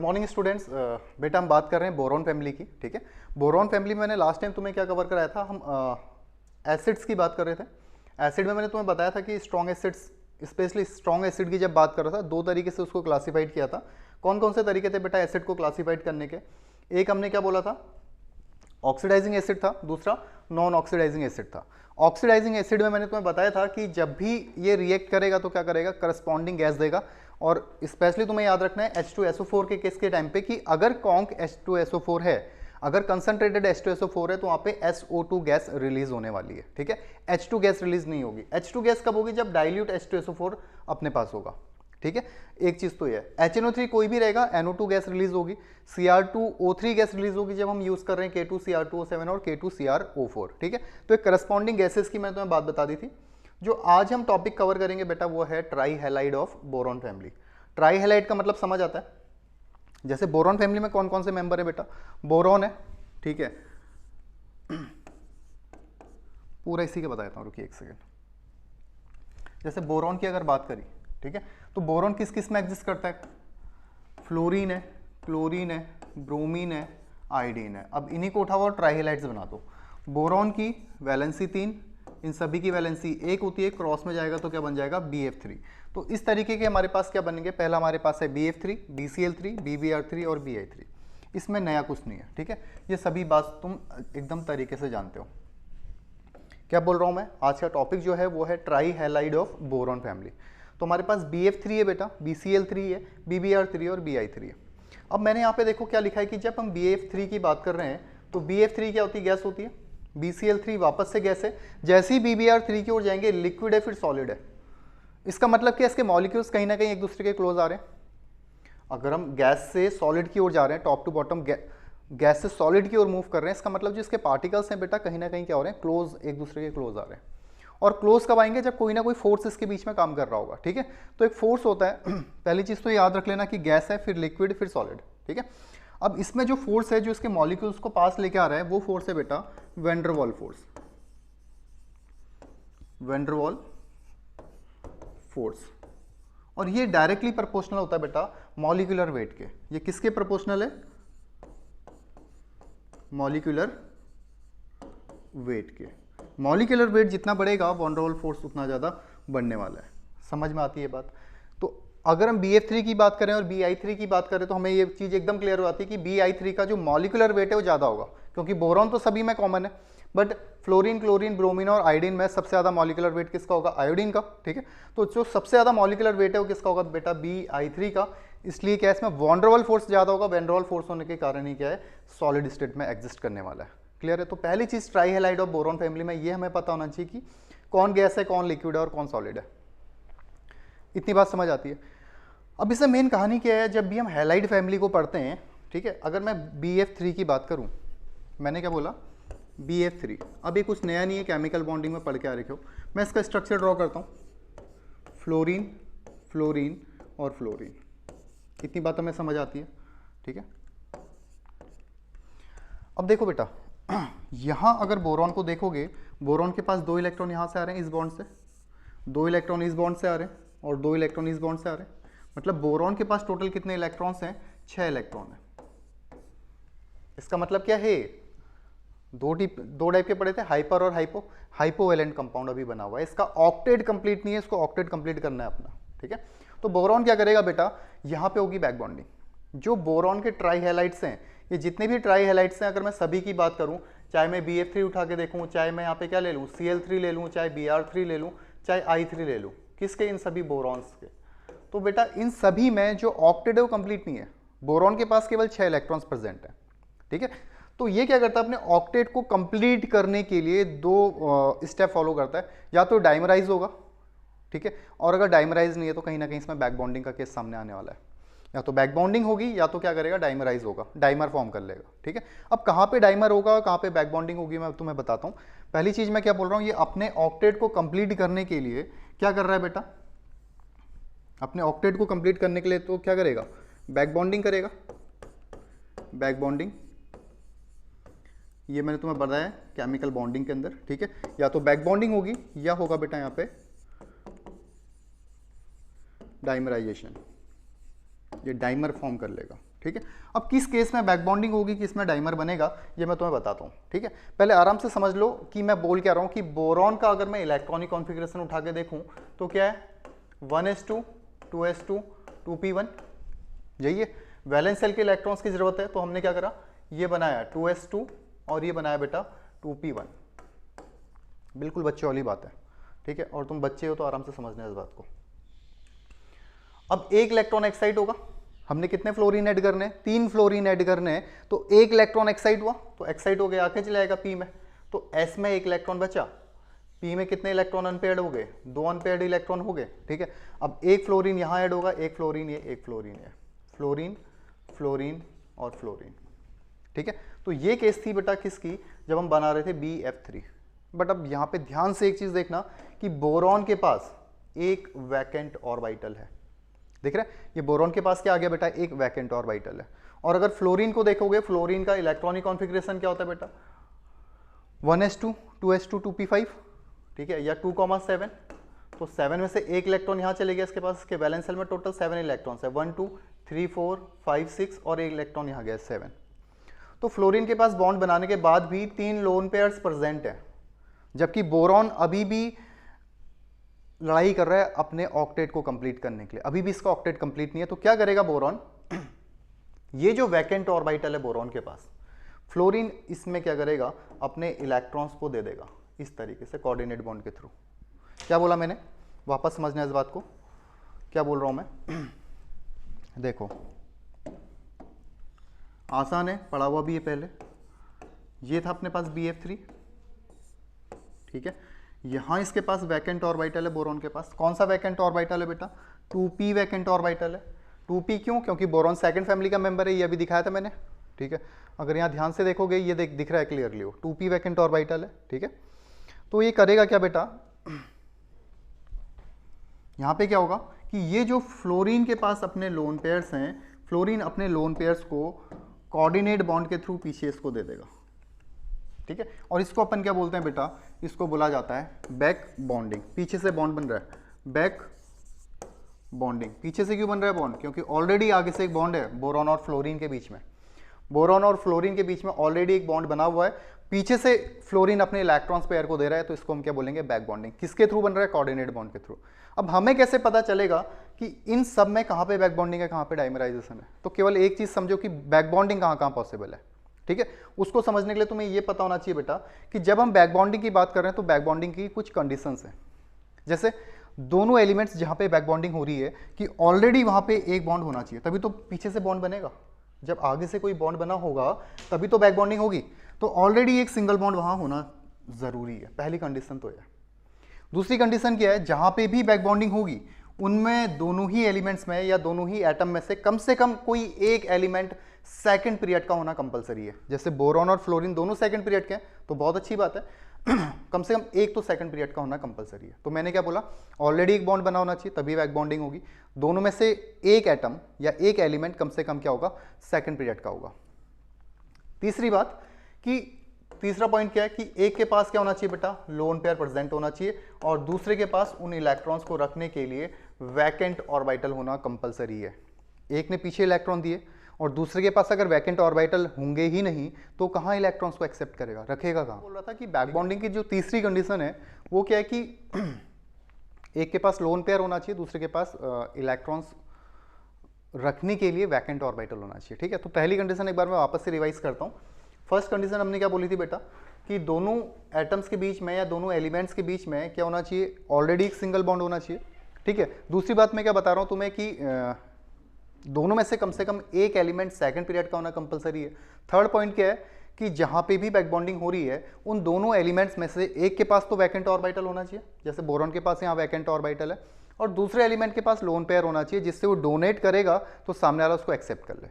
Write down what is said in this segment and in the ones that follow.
Morning students. बेटा हम बात कर रहे हैं बोरॉन फैमिली की। ठीक है, बोरॉन फैमिली में मैंने लास्ट टाइम तुम्हें क्या कवर कराया था, हम एसिड्स की बात कर रहे थे। एसिड में मैंने तुम्हें बताया था कि strong acids, specially strong acid की जब बात कर रहा था, दो तरीके से उसको क्लासीफाइड किया था। कौन कौन से तरीके थे बेटा एसिड को क्लासीफाइड करने के? एक हमने क्या बोला था, ऑक्सीडाइजिंग एसिड था, दूसरा नॉन ऑक्सीडाइजिंग एसिड था। ऑक्सीडाइजिंग एसिड में मैंने तुम्हें बताया था कि जब भी ये रिएक्ट करेगा तो क्या करेगा, करस्पॉन्डिंग गैस देगा। और स्पेशली तुम्हें याद रखना है H2SO4 के केस के टाइम पे कि अगर कॉन्क H2SO4 है, अगर कंसंट्रेटेड H2SO4 है तो वहाँ पे SO2 गैस रिलीज होने वाली है। ठीक है, H2 गैस रिलीज नहीं होगी। H2 गैस कब होगी? जब डाइल्यूट H2SO4 अपने पास होगा। ठीक है, एक चीज तो ये है। HNO3 कोई भी रहेगा, NO2 गैस रिलीज होगी, Cr2O3 गैस रिलीज होगी जब हम यूज कर रहे हैं K2Cr2O7 और K2Cr O4। ठीक है, तो एक करस्पॉन्डिंग गैसेस की मैंने तुम्हें बात बता दी थी। जो आज हम टॉपिक कवर करेंगे बेटा वो है try halide of boron family. Try halide का मतलब समझ आता है? जैसे बोरॉन फैमिली में कौन कौन से मेंबर है बेटा? बोरॉन है, ठीक है, पूरा इसी के बता देता हूँ, रुकिए एक सेकेंड। जैसे बोरॉन की अगर बात करी, ठीक है, तो बोरॉन किस किस में एग्जिस्ट करता है? फ्लोरीन है, क्लोरीन है, ब्रोमीन है, आयोडीन है। अब इन्हीं को उठाओ और ट्राईहेलाइड्स बना दो। बोरॉन की वैलेंसी 3, इन सभी की वैलेंसी 1 होती है, क्रॉस में जाएगा तो क्या बन जाएगा? BF3। तो इस तरीके के हमारे पास क्या बनेंगे? पहला हमारे पास है BF3, BCl3, BBr3 और Bi3। इसमें नया कुछ नहीं है। ठीक है, ये सभी बात तुम एकदम तरीके से जानते हो। क्या बोल रहा हूँ मैं? आज का टॉपिक जो है वो है try halide of boron family. तो हमारे पास BF3 है बेटा, BCl3 है, BBr3 और Bi3 है। अब मैंने यहाँ पे देखो क्या लिखा है कि जब हम BF3 की बात कर रहे हैं तो BF3 क्या होती है? गैस होती है। BCl3 वापस से गैस है। जैसे ही BBr3 की ओर जाएंगे लिक्विड है, फिर सॉलिड है। इसका मतलब क्या? इसके मॉलिक्यूल्स कहीं ना कहीं एक दूसरे के क्लोज आ रहे हैं। अगर हम गैस से सॉलिड की ओर जा रहे हैं, टॉप टू बॉटम गैस से सॉलिड की ओर मूव कर रहे हैं, इसका मतलब जो इसके पार्टिकल्स हैं बेटा कहीं ना कहीं क्या हो रहे हैं? क्लोज, एक दूसरे के क्लोज आ रहे हैं। और क्लोज कब आएंगे? जब कोई ना कोई फोर्स इसके बीच में काम कर रहा होगा। ठीक है, तो एक फोर्स होता है पहली चीज तो याद रख लेना कि गैस है, फिर लिक्विड, फिर सॉलिड। ठीक है, अब इसमें जो फोर्स है जो इसके मॉलिक्यूल्स को पास लेके आ रहा है वो फोर्स है बेटा वैन डर वाल फोर्स। वैन डर वाल फोर्स, और ये डायरेक्टली प्रोपोर्शनल होता है बेटा मॉलिक्यूलर वेट के। ये किसके प्रोपोर्शनल है? मॉलिक्यूलर वेट के। मॉलिक्यूलर वेट जितना बढ़ेगा वैन डर वाल फोर्स उतना ज़्यादा बढ़ने वाला है। समझ में आती है बात? तो अगर हम BF3 की बात करें और Bi3 की बात करें तो हमें ये चीज़ एकदम क्लियर हो जाती है कि Bi3 का जो मॉलिक्यूलर वेट है वो ज़्यादा होगा, क्योंकि बोरॉन तो सभी में कॉमन है, बट फ्लोरीन, क्लोरीन, ब्रोमीन और आयोडीन में सबसे ज़्यादा मॉलिक्यूलर वेट किसका होगा? आयोडीन का। ठीक है, तो जो सबसे ज़्यादा मॉलिक्यूलर वेट है वो किसका होगा बेटा? Bi3 का। इसलिए क्या इसमें वैन डर वाल फोर्स ज़्यादा होगा। वैन डर वाल फोर्स होने के कारण ही क्या है? सॉलिड स्टेट में एग्जिस्ट करने वाला है। क्लियर है? तो पहली चीज़ trihalide of boron family में ये हमें पता होना चाहिए कि कौन गैस है, कौन लिक्विड है और कौन सॉलिड है। इतनी बात समझ आती है? अब इसमें मेन कहानी क्या है? जब भी हम हैलाइड फैमिली को पढ़ते हैं, ठीक है, अगर मैं BF3 की बात करूं, मैंने क्या बोला? BF3। अब ये कुछ नया नहीं है, केमिकल बॉन्डिंग में पढ़ के आ रखे हो। मैं इसका स्ट्रक्चर ड्रॉ करता हूं, फ्लोरीन, फ्लोरीन और फ्लोरीन। इतनी बात हमें समझ आती है। ठीक है, अब देखो बेटा यहां अगर बोरॉन को देखोगे, बोरॉन के पास 2 इलेक्ट्रॉन यहां से आ रहे हैं इस बॉन्ड से, 2 इलेक्ट्रॉन इस बॉन्ड से आ रहे हैं और 2 इलेक्ट्रॉन इस बॉन्ड से आ रहे हैं। मतलब बोरॉन के पास टोटल कितने इलेक्ट्रॉन्स हैं? 6 इलेक्ट्रॉन हैं। इसका मतलब क्या है? दो टाइप के पढ़े थे, हाइपर और हाइपो। हाइपोवैलेंट कंपाउंड अभी बना हुआ है, इसका ऑक्टेट कंप्लीट नहीं है, इसको ऑक्टेट कंप्लीट करना है अपना। ठीक है, तो बोरॉन क्या करेगा बेटा? यहां पे होगी बैक बॉन्डिंग। जो बोरॉन के ट्राई हैलाइड्स हैं, ये जितने भी ट्राई हैलाइड्स हैं, अगर मैं सभी की बात करूं, चाहे मैं BF3 उठा के देखूं, चाहे मैं यहाँ पे क्या ले लूं, Cl3 ले लूं, चाहे Br3 ले लूं, चाहे I3 ले लूं, किसके? इन सभी बोरॉन्स के। तो बेटा इन सभी में जो ऑक्टेट है वो कंप्लीट नहीं है। बोरॉन के पास केवल 6 इलेक्ट्रॉन्स प्रेजेंट है। ठीक है, तो ये क्या करता है? अपने ऑक्टेट को कंप्लीट करने के लिए 2 स्टेप फॉलो करता है। या तो डाइमराइज होगा, ठीक है, और अगर डाइमराइज नहीं है तो कहीं ना कहीं इसमें बैक बॉन्डिंग का केस सामने आने वाला है। या तो बैक बॉन्डिंग होगी या तो क्या करेगा? डाइमराइज होगा, डाइमर फॉर्म कर लेगा। ठीक है, अब कहाँ पे डाइमर होगा और कहाँ पे बैक बॉन्डिंग होगी मैं तुम्हें बताता हूँ। पहली चीज मैं क्या बोल रहा हूँ, ये अपने ऑक्टेट को कंप्लीट करने के लिए क्या कर रहा है बेटा? अपने ऑक्टेट को कंप्लीट करने के लिए तो क्या करेगा? बैक बॉन्डिंग करेगा। बैक बॉन्डिंग ये मैंने तुम्हें बताया केमिकल बॉन्डिंग के अंदर। ठीक है, या तो बैक बॉन्डिंग होगी या होगा बेटा यहाँ पे डाइमराइजेशन। ये डाइमर फॉर्म कर लेगा। ठीक है। अब किस केस में बैक बॉन्डिंग होगी, किस में डाइमर बनेगा, ये मैं तुम्हें बताता हूँ। ठीक है, पहले आराम से समझ लो कि मैं बोल क्या रहा हूँ कि बोरॉन का अगर मैं इलेक्ट्रॉनिक कॉन्फ़िगरेशन उठा के देखूँ तो क्या है, 1s2 2s2 2p1, यही है। वैलेंस सेल के इलेक्ट्रॉन्स की जरूरत है, तो हमने क्या करा, ये बनाया 2s2 और ये बनाया बेटा 2p1। बिल्कुल बच्चे वाली बात है, ठीक है, और तुम बच्चे हो तो आराम से समझना इस बात को। अब एक इलेक्ट्रॉन एक्साइट होगा, हमने कितने फ्लोरीन ऐड करने, 3 फ्लोरीन ऐड करने हैं, तो एक इलेक्ट्रॉन एक्साइट हुआ तो एक्साइट हो गया, आगे चले जाएगा पी में, तो एस में एक इलेक्ट्रॉन बचा, पी में कितने इलेक्ट्रॉन अनपेयर्ड हो गए, 2 अनपेयर्ड इलेक्ट्रॉन हो गए। ठीक है, अब एक फ्लोरीन यहाँ ऐड होगा, एक फ्लोरीन ये, एक फ्लोरीन ये, फ्लोरीन फ्लोरीन और फ्लोरीन। ठीक है, तो ये केस थी बेटा किसकी, जब हम बना रहे थे BF3। बट अब यहाँ पे ध्यान से एक चीज देखना कि बोरॉन के पास एक वैकेंट ऑर्बिटल है, देख रहे हैं, ये बोरॉन के पास क्या आ गया बेटा, एक वैकेंट ऑर्बिटल है। और अगर फ्लोरीन को देखोगे, फ्लोरीन का इलेक्ट्रॉनिक कॉन्फ़िगरेशन क्या होता है बेटा, 1s2 2s2 2p5, ठीक है, या 2,7, तो 7 में से एक इलेक्ट्रॉन यहाँ चले गया इसके पास, इसके वैलेंस सेल में टोटल 7 इलेक्ट्रॉन्स है, 1 2 3 4 5 6 और एक इलेक्ट्रॉन यहाँ गया 7। तो फ्लोरीन के पास बॉन्ड बनाने के बाद भी 3 लोन पेयर्स प्रेजेंट है, जबकि बोरॉन अभी भी लड़ाई कर रहा है अपने ऑक्टेट को कंप्लीट करने के लिए, अभी भी इसका ऑक्टेट कंप्लीट नहीं है। तो क्या करेगा बोरॉन, ये जो वैकेंट ऑर्बिटल है बोरॉन के पास, फ्लोरीन इसमें क्या करेगा, अपने इलेक्ट्रॉन्स को दे देगा इस तरीके से कोऑर्डिनेट बॉन्ड के थ्रू। क्या बोला मैंने, वापस समझना इस बात को, क्या बोल रहा हूं मैं देखो आसान है, पढ़ा हुआ भी है पहले। ये था अपने पास BF3, ठीक है, यहां इसके पास वैकेंट ऑर्बिटल है बोरॉन के पास। कौन सा वैकेंट ऑर्बिटल है बेटा, 2p वैकेंट ऑर्बिटल है। 2p क्यों, क्योंकि बोरॉन सेकंड फैमिली का मेंबर है, ये अभी दिखाया था मैंने। ठीक है, अगर यहाँ ध्यान से देखोगे ये दिख रहा है क्लियरली, वो 2p वैकेंट ऑर्बिटल है। ठीक है, तो ये करेगा क्या बेटा, यहाँ पे क्या होगा कि ये जो फ्लोरीन के पास अपने लोन पेयर्स हैं, फ्लोरीन अपने लोन पेयर्स को कोऑर्डिनेट बॉन्ड के थ्रू पीछे इसको दे देगा। ठीक है, और इसको अपन क्या बोलते हैं बेटा, इसको बोला जाता है बैक बॉन्डिंग। पीछे से बॉन्ड बन रहा है, बैक बॉन्डिंग। पीछे से क्यों बन रहा है बॉन्ड, क्योंकि ऑलरेडी आगे से एक बॉन्ड है बोरॉन और फ्लोरीन के बीच में, बोरॉन और फ्लोरीन के बीच में ऑलरेडी एक बॉन्ड बना हुआ है, पीछे से फ्लोरीन अपने इलेक्ट्रॉन्स पेयर को दे रहा है, तो इसको हम क्या बोलेंगे, बैक बॉन्डिंग। किसके थ्रू बन रहा है, कोऑर्डिनेट बॉन्ड के थ्रू। अब हमें कैसे पता चलेगा कि इन सब में कहाँ पे बैक बॉन्डिंग है, कहाँ पे डाइमराइजेशन है, तो केवल एक चीज समझो कि बैक बॉन्डिंग कहाँ कहाँ पॉसिबल है। ठीक है, उसको समझने के लिए तुम्हें ये पता होना चाहिए बेटा कि जब हम बैक बॉन्डिंग की बात कर रहे हैं तो बैक बॉन्डिंग की कुछ कंडीशंस हैं। जैसे दोनों एलिमेंट्स जहाँ पे बैक बॉन्डिंग हो रही है कि ऑलरेडी वहाँ पे एक बॉन्ड होना चाहिए, तभी तो पीछे से बॉन्ड बनेगा। जब आगे से कोई बॉन्ड बना होगा तभी तो बैक बॉन्डिंग होगी, तो ऑलरेडी एक सिंगल बॉन्ड वहाँ होना जरूरी है, पहली कंडीशन तो है। दूसरी कंडीशन क्या है, जहाँ पे भी बैक बॉन्डिंग होगी उनमें दोनों ही एलिमेंट्स में या दोनों ही एटम में से कम कोई एक एलिमेंट सेकंड पीरियड का होना कंपलसरी है। जैसे बोरॉन और फ्लोरीन दोनों सेकंड पीरियड के हैं तो बहुत अच्छी बात है कम से कम एक तो सेकंड पीरियड का होना कंपलसरी है। तो मैंने क्या बोला, ऑलरेडी एक बॉन्ड बना होना चाहिए तभी बैक बॉन्डिंग होगी, दोनों में से एक एटम या एक एलिमेंट कम से कम क्या होगा, सेकंड पीरियड का होगा। तीसरी बात कि तीसरा पॉइंट क्या है कि एक के पास क्या होना चाहिए बेटा, लोन पेयर प्रेजेंट होना चाहिए, और दूसरे के पास उन इलेक्ट्रॉन्स को रखने के लिए वैकेंट ऑर्बिटल होना कंपलसरी है। एक ने पीछे इलेक्ट्रॉन दिए और दूसरे के पास अगर वैकेंट ऑर्बिटल होंगे ही नहीं तो कहाँ इलेक्ट्रॉन्स को एक्सेप्ट करेगा, रखेगा कहाँ। बोल रहा था कि बैक बॉन्डिंग की जो तीसरी कंडीशन है वो क्या है कि एक के पास लोन पेयर होना चाहिए, दूसरे के पास इलेक्ट्रॉन्स रखने के लिए वैकेंट ऑर्बिटल होना चाहिए। ठीक है, तो पहली कंडीशन एक बार मैं वापस से रिवाइज करता हूँ। फर्स्ट कंडीशन हमने क्या बोली थी बेटा कि दोनों एटम्स के बीच में या दोनों एलिमेंट्स के बीच में क्या होना चाहिए, ऑलरेडी एक सिंगल बॉन्ड होना चाहिए। ठीक है, दूसरी बात मैं क्या बता रहा हूँ तुम्हें कि दोनों में से कम एक एलिमेंट सेकंड पीरियड का होना कंपलसरी है। थर्ड पॉइंट क्या है कि जहाँ पे भी बैक बॉन्डिंग हो रही है उन दोनों एलिमेंट्स में से एक के पास तो वैकेंट ऑर्बिटल होना चाहिए, जैसे बोरॉन के पास यहाँ वैकेंट ऑर्बिटल है, और दूसरे एलिमेंट के पास लोन पेयर होना चाहिए जिससे वो डोनेट करेगा तो सामने वाला उसको एक्सेप्ट कर ले।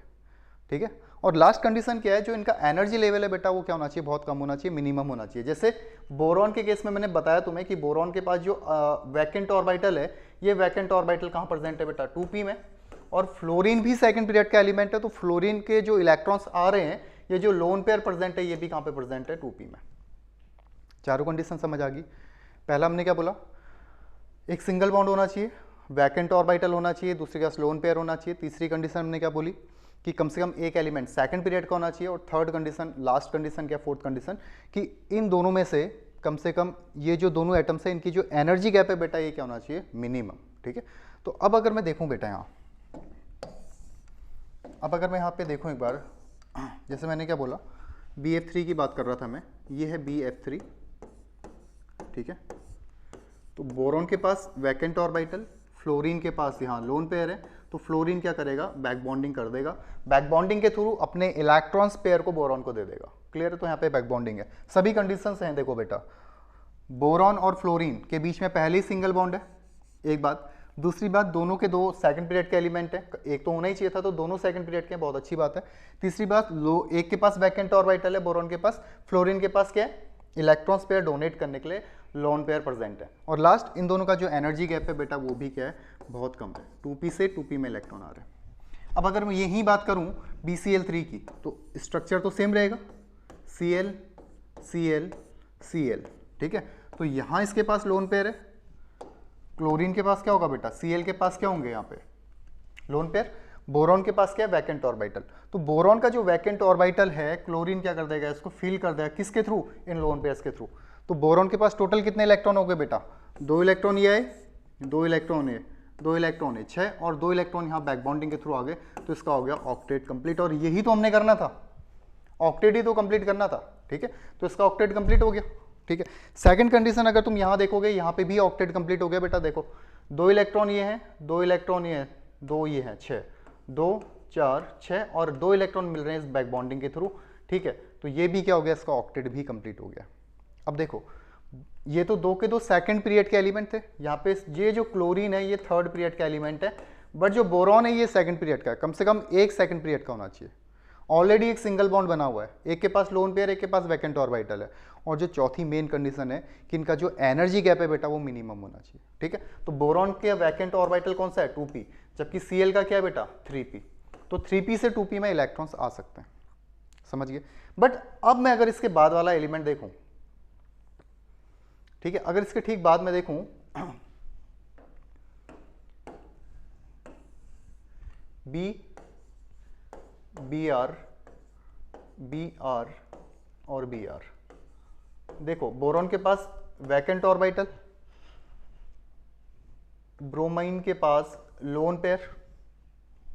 ठीक है, और लास्ट कंडीशन क्या है, जो इनका एनर्जी लेवल है बेटा वो क्या होना चाहिए, बहुत कम होना चाहिए, मिनिमम होना चाहिए। जैसे बोरॉन के केस में मैंने बताया तुम्हें कि बोरॉन के पास जो वैकेंट ऑर्बिटल है, ये वैकेंट ऑर्बिटल कहाँ प्रेजेंट है बेटा, 2p में, और फ्लोरीन भी सेकंड पीरियड का एलिमेंट है, तो फ्लोरीन के जो इलेक्ट्रॉन्स आ रहे हैं, ये जो लोन पेयर प्रेजेंट है, ये भी कहाँ पे प्रेजेंट है, 2p में। चारों कंडीशन समझ आ गई। पहला हमने क्या बोला, एक सिंगल बॉन्ड होना चाहिए, वैकेंट ऑर्बिटल होना चाहिए, दूसरे का लोन पेयर होना चाहिए। तीसरी कंडीशन हमने क्या बोली कि कम से कम एक एलिमेंट सेकंड पीरियड का होना चाहिए, और थर्ड कंडीशन, लास्ट कंडीशन क्या, फोर्थ कंडीशन, कि इन दोनों में से कम ये जो दोनों एटम्स हैं इनकी जो एनर्जी गैप है बेटा ये क्या होना चाहिए, मिनिमम। ठीक है, तो अब अगर मैं देखूं बेटा यहाँ, अब अगर मैं यहाँ पे देखूं एक बार, जैसे मैंने क्या बोला, BF3 की बात कर रहा था मैं, ये है BF3। ठीक है, तो बोरॉन के पास वैकेंट ऑर्बिटल, फ्लोरीन के पास यहाँ लोन पेयर है, तो फ्लोरीन क्या करेगा, बैक बॉन्डिंग कर देगा, बैक बॉन्डिंग के थ्रू अपने इलेक्ट्रॉन्स पेयर को बोरॉन को दे देगा। क्लियर है, तो यहाँ पे बैक बॉन्डिंग है, सभी कंडीशंस हैं। देखो बेटा, बोरॉन और फ्लोरीन के बीच में पहले ही सिंगल बॉन्ड है, एक बात। दूसरी बात, दोनों के दो सेकंड पीरियड के एलिमेंट है, एक तो होना ही चाहिए था, तो दोनों सेकंड पीरियड के, बहुत अच्छी बात है। तीसरी बात, एक के पास वैकेंट ऑर्बिटल है बोरॉन के पास, फ्लोरीन के पास क्या है, इलेक्ट्रॉन्स पेयर डोनेट करने के लिए लोन पेयर प्रेजेंट है। और लास्ट, इन दोनों का जो एनर्जी गैप है बेटा वो भी क्या है, बहुत कम है, 2p से 2p में इलेक्ट्रॉन आ रहे हैं। अब अगर मैं यही बात करूं BCl3 की, तो स्ट्रक्चर तो सेम रहेगा, Cl Cl Cl। ठीक है, तो यहां इसके पास लोन पेयर है, क्लोरीन के पास क्या होगा बेटा, Cl के पास क्या होंगे यहाँ पे लोन पेयर, बोरॉन के पास क्या है, वैकेंट ऑर्बिटल। तो बोरॉन का जो वैकेंट ऑर्बिटल है, क्लोरीन क्या कर देगा, इसको फिल कर देगा, किसके थ्रू, इन लोन पेयर्स के थ्रू। तो बोरॉन के पास टोटल कितने इलेक्ट्रॉन हो गए बेटा, 2 इलेक्ट्रॉन ये आए, 2 इलेक्ट्रॉन ये, 2 इलेक्ट्रॉन है 6, और 2 इलेक्ट्रॉन यहाँ बैक बॉन्डिंग के थ्रू आ गए, तो इसका हो गया ऑक्टेट कंप्लीट। और यही तो हमने करना था, ऑक्टेट ही तो कंप्लीट करना था। ठीक है, तो इसका ऑक्टेट कंप्लीट हो गया। ठीक है, सेकंड कंडीशन अगर तुम यहाँ देखोगे, यहाँ पे भी ऑक्टेट कंप्लीट हो गया बेटा। देखो, 2 इलेक्ट्रॉन ये हैं, 2 इलेक्ट्रॉन ये हैं, 2 ये हैं, 6, 2 4 6, और 2 इलेक्ट्रॉन मिल रहे हैं इस बैक बॉन्डिंग के थ्रू। ठीक है, तो ये भी क्या हो गया, इसका ऑक्टेट भी कंप्लीट हो गया। अब देखो, ये तो 2 के 2 सेकंड पीरियड के एलिमेंट थे, यहाँ पे ये जो क्लोरीन है ये थर्ड पीरियड का एलिमेंट है, बट जो बोरॉन है ये सेकंड पीरियड का है, कम से कम एक सेकंड पीरियड का होना चाहिए। ऑलरेडी एक सिंगल बॉन्ड बना हुआ है, एक के पास लोन पेयर, एक के पास वैकेंट ऑर्बिटल है। और जो चौथी मेन कंडीशन है कि इनका जो एनर्जी गैप है बेटा वो मिनिमम होना चाहिए। ठीक है, तो बोरॉन के वैकेंट ऑर्बिटल कौन सा है, 2p, जबकि Cl का क्या है बेटा, 3p। तो 3p से 2p में इलेक्ट्रॉन्स आ सकते हैं, समझ गए। बट अब मैं अगर इसके बाद वाला एलिमेंट देखूं, ठीक है, अगर इसके ठीक बाद में देखूं, Br और Br, देखो बोरॉन के पास वैकेंट ऑर्बिटल, ब्रोमाइन के पास लोन पेयर,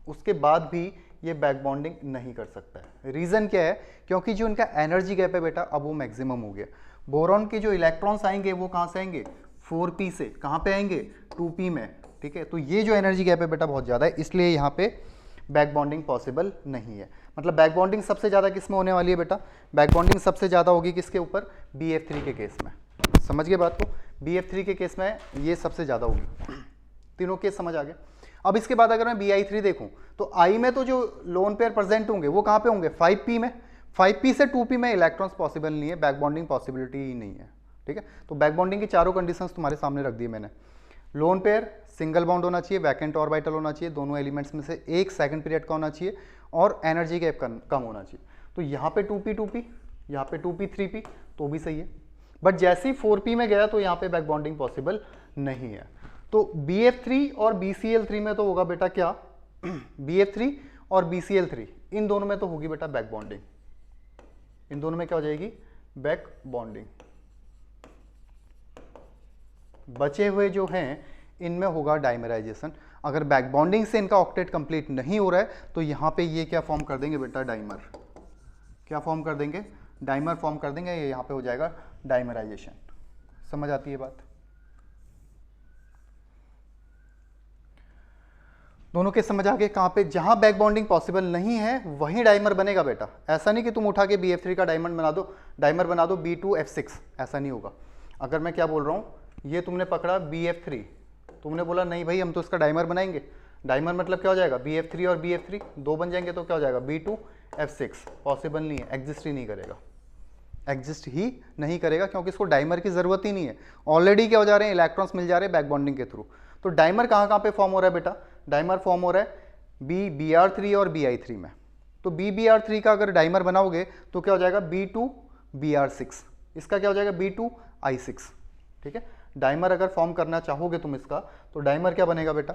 उसके बाद भी ये बैक बॉन्डिंग नहीं कर सकता है। रीजन क्या है, क्योंकि जो इनका एनर्जी गैप है बेटा अब वो मैक्सिमम हो गया। बोरॉन के जो इलेक्ट्रॉन्स आएंगे वो कहाँ से आएंगे, 4p से, कहाँ पे आएंगे, 2p में। ठीक है, तो ये जो एनर्जी गैप है बेटा बहुत ज़्यादा है, इसलिए यहाँ पे बैक बॉन्डिंग पॉसिबल नहीं है। मतलब बैक बॉन्डिंग सबसे ज़्यादा किस में होने वाली है बेटा, बैक बॉन्डिंग सबसे ज़्यादा होगी किसके ऊपर, BF3 के केस में। समझ गए बात को, BF3 के केस में ये सबसे ज़्यादा होगी। तीनों केस समझ आ गए। अब इसके बाद अगर मैं Bi3 देखूं, तो I में तो जो लोन पेयर प्रेजेंट होंगे वो कहाँ पे होंगे, 5p में। 5p से 2p में इलेक्ट्रॉन्स पॉसिबल नहीं है, बैक बॉन्डिंग पॉसिबिलिटी ही नहीं है। ठीक है, तो बैक बॉन्डिंग की चारों कंडीशंस तुम्हारे सामने रख दी मैंने। लोन पेयर सिंगल बॉन्ड होना चाहिए, वैकेंट ऑर्बिटल होना चाहिए, दोनों एलिमेंट्स में से एक सेकंड पीरियड का होना चाहिए, और एनर्जी गैप कम होना चाहिए। तो यहाँ पे 2p, यहाँ पे 2p 3p, तो भी सही है। बट जैसे ही 4p में गया तो यहाँ पे बैक बॉन्डिंग पॉसिबल नहीं है। तो BF3 और BCl3 में तो होगा बेटा क्या, BF3 और BCl3 इन दोनों में तो होगी बेटा बैक बॉन्डिंग, इन दोनों में क्या हो जाएगी, बैक बॉन्डिंग। बचे हुए जो हैं इनमें होगा डाइमराइजेशन। अगर बैक बॉन्डिंग से इनका ऑक्टेट कंप्लीट नहीं हो रहा है तो यहाँ पे ये क्या फॉर्म कर देंगे बेटा, डाइमर। क्या फॉर्म कर देंगे, डाइमर फॉर्म कर देंगे, ये यहाँ पे हो जाएगा डाइमराइजेशन। समझ आती है बात, दोनों के समझ आ गए। कहाँ पे, जहाँ बैक बॉन्डिंग पॉसिबल नहीं है वहीं डाइमर बनेगा बेटा। ऐसा नहीं कि तुम उठा के BF3 का डायमंड बना दो, डाइमर बना दो B2F6, ऐसा नहीं होगा। अगर मैं क्या बोल रहा हूँ, ये तुमने पकड़ा BF3, तुमने बोला नहीं भाई हम तो इसका डाइमर बनाएंगे, डाइमर मतलब क्या हो जाएगा, BF3 और BF3 दो बन जाएंगे, तो क्या हो जाएगा B2F6। पॉसिबल नहीं है, एग्जिस्ट ही नहीं करेगा, एग्जिस्ट ही नहीं करेगा, क्योंकि इसको डाइमर की जरूरत ही नहीं है। ऑलरेडी क्या हो जा रहे हैं, इलेक्ट्रॉन्स मिल जा रहे हैं बैक बॉन्डिंग के थ्रू। तो डाइमर कहाँ कहाँ पे फॉर्म हो रहा है बेटा, डाइमर फॉर्म हो रहा है BR3 और BI3 में। तो BBR3 का अगर डाइमर बनाओगे तो क्या हो जाएगा B2BR6, इसका क्या हो जाएगा B2I6। ठीक है, डाइमर अगर फॉर्म करना चाहोगे तुम इसका, तो डाइमर क्या बनेगा बेटा,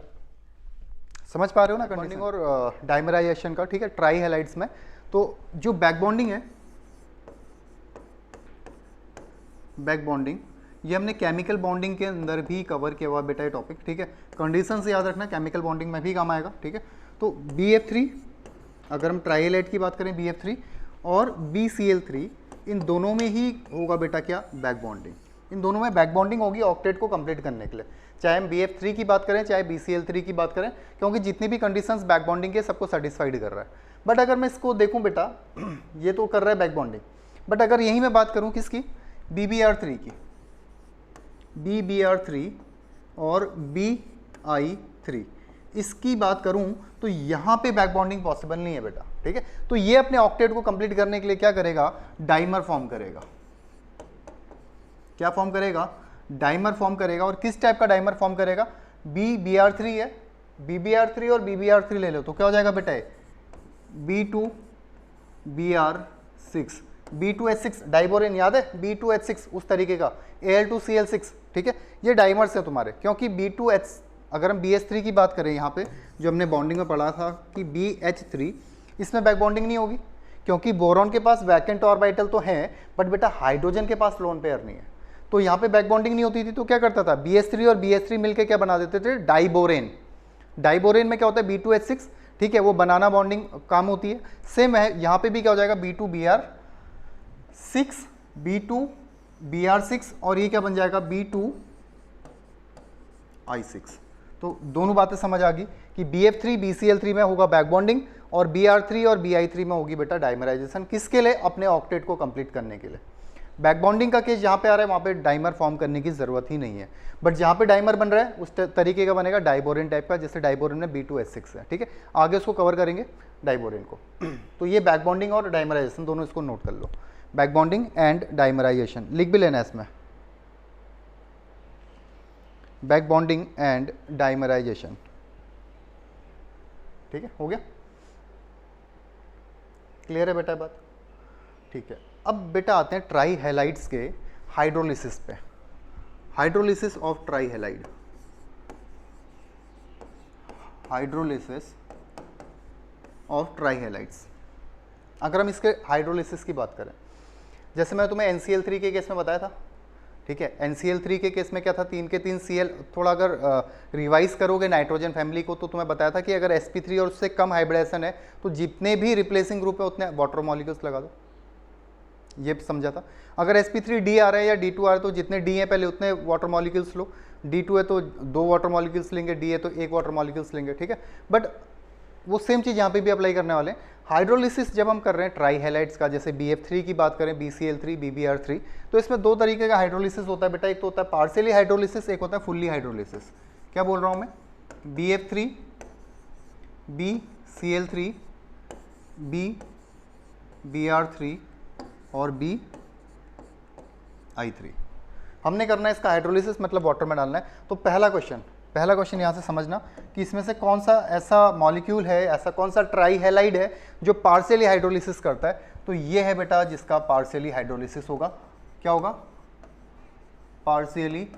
समझ पा रहे हो ना बॉन्डिंग और डाइमराइजेशन का, ठीक है, ट्राई हैलाइड्स में। तो जो बैक बॉन्डिंग है, बैक बॉन्डिंग, ये हमने केमिकल बॉन्डिंग के अंदर भी कवर किया हुआ बेटा ये टॉपिक, ठीक है। कंडीशंस याद रखना, केमिकल बॉन्डिंग में भी काम आएगा, ठीक है। तो BF3, अगर हम ट्राइहेलाइड की बात करें, BF3 और BCl3, इन दोनों में ही होगा बेटा क्या, बैक बॉन्डिंग। इन दोनों में बैक बॉन्डिंग होगी ऑक्टेट को कंप्लीट करने के लिए, चाहे हम BF3 की बात करें चाहे BCl3 की बात करें, क्योंकि जितनी भी कंडीशंस बैक बॉन्डिंग के सबको सेटिस्फाइड कर रहा है। बट अगर मैं इसको देखूं बेटा, ये तो कर रहा है बैक बॉन्डिंग, बट अगर यहीं मैं बात करूं किसकी, BBr3 की, BBr3 और BI3, इसकी बात करूं तो यहां पे बैक बॉन्डिंग पॉसिबल नहीं है बेटा, ठीक है। तो ये अपने ऑक्टेट को कंप्लीट करने के लिए क्या करेगा, डाइमर फॉर्म करेगा। क्या फॉर्म करेगा, डाइमर फॉर्म करेगा। और किस टाइप का डाइमर फॉर्म करेगा, BBr3 है, BBr3 और BBr3 ले लो तो क्या हो जाएगा बेटा, B2Br6, B2H6 डाइबोरेन, याद है B2H6 उस तरीके का, Al2Cl6, ठीक है। ये डाइमर्स है तुम्हारे, क्योंकि B2H, अगर हम BH3 की बात करें यहाँ पे जो हमने बॉन्डिंग में पढ़ा था कि BH3, इसमें बैक बॉन्डिंग नहीं होगी, क्योंकि बोरॉन के पास वैकेंट ऑर्बिटल तो है, बट बेटा हाइड्रोजन के पास लोन पेयर नहीं है, तो यहाँ पे बैक बॉन्डिंग नहीं होती थी। तो क्या करता था, BH3 और BH3 मिलकर क्या बना देते थे, डाइबोरेन। डाइबोरेन में क्या होता है, B2H6, ठीक है, वो बनाना बॉन्डिंग काम होती है। सेम है यहाँ पे भी, क्या हो जाएगा, B2Br6, B2Br6, और ये क्या बन जाएगा, B2I6। तो दोनों बातें समझ आ गई कि BF3 BCl3 में होगा बैक बॉन्डिंग, और BR3 और BI3 में होगी बेटा डाइमराइजेशन। किसके लिए, अपने ऑक्टेट को कंप्लीट करने के लिए। बैक बॉन्डिंग का केस जहाँ पे आ रहा है वहाँ पे डाइमर फॉर्म करने की जरूरत ही नहीं है, बट जहाँ पे डाइमर बन रहा है उस तरीके का बनेगा डाइबोरेन टाइप का, जैसे डाइबोरेन में B2H6 है, ठीक है। आगे उसको कवर करेंगे डाइबोरेन को। तो ये बैक बॉन्डिंग और डाइमराइजेशन दोनों, इसको नोट कर लो, बैक बॉन्डिंग एंड डाइमराइजेशन लिख भी लेना है इसमें, बैक बॉन्डिंग एंड डाइमराइजेशन, ठीक है, हो गया, क्लियर है बेटा बात, ठीक है। अब बेटा आते हैं ट्राई हैलाइड्स के हाइड्रोलिसिस पे, hydrolysis of try halide, hydrolysis of try halides. अगर हम इसके हाइड्रोलिसिस की बात करें, जैसे मैं तुम्हें NCl3 के केस में बताया था, ठीक है, NCl3 के केस में क्या था, 3 के 3 Cl, थोड़ा अगर रिवाइज करोगे नाइट्रोजन फैमिली को तो तुम्हें बताया था कि अगर sp3 और उससे कम हाइब्रिडेशन है तो जितने भी रिप्लेसिंग ग्रुप है उतने वाटर मॉलिक्यूल्स लगा दो, ये समझा था। अगर sp3D आ रहा है या D2 आ रहा है तो जितने D है पहले उतने वाटर मॉलिक्यूल्स लो, D2 है तो 2 वाटर मॉलिक्यूल्स लेंगे, D है तो 1 वाटर मॉलिक्यूल्स लेंगे, ठीक है। बट वो सेम चीज़ यहाँ पे भी अप्लाई करने वाले हैं। हाइड्रोलिसिस जब हम कर रहे हैं ट्राई हैलाइड्स का, जैसे BF3 की बात करें, BCl3, BBr3, तो इसमें दो तरीके का हाइड्रोलिसिस होता है बेटा, एक तो होता है पार्शियली हाइड्रोलिसिस, एक होता है फुल्ली हाइड्रोलिसिस। क्या बोल रहा हूँ मैं, BF3, BCl3, BBr3 और BI3 हमने करना है इसका हाइड्रोलिसिस, मतलब वाटर में डालना है। तो पहला क्वेश्चन यहाँ से समझना कि इसमें से कौन सा ऐसा मॉलिक्यूल है, ऐसा कौन सा ट्राई हैलाइड है जो पार्शियली हाइड्रोलिसिस करता है। तो ये है बेटा जिसका पार्शियली हाइड्रोलिसिस होगा। क्या होगा, पार्शियली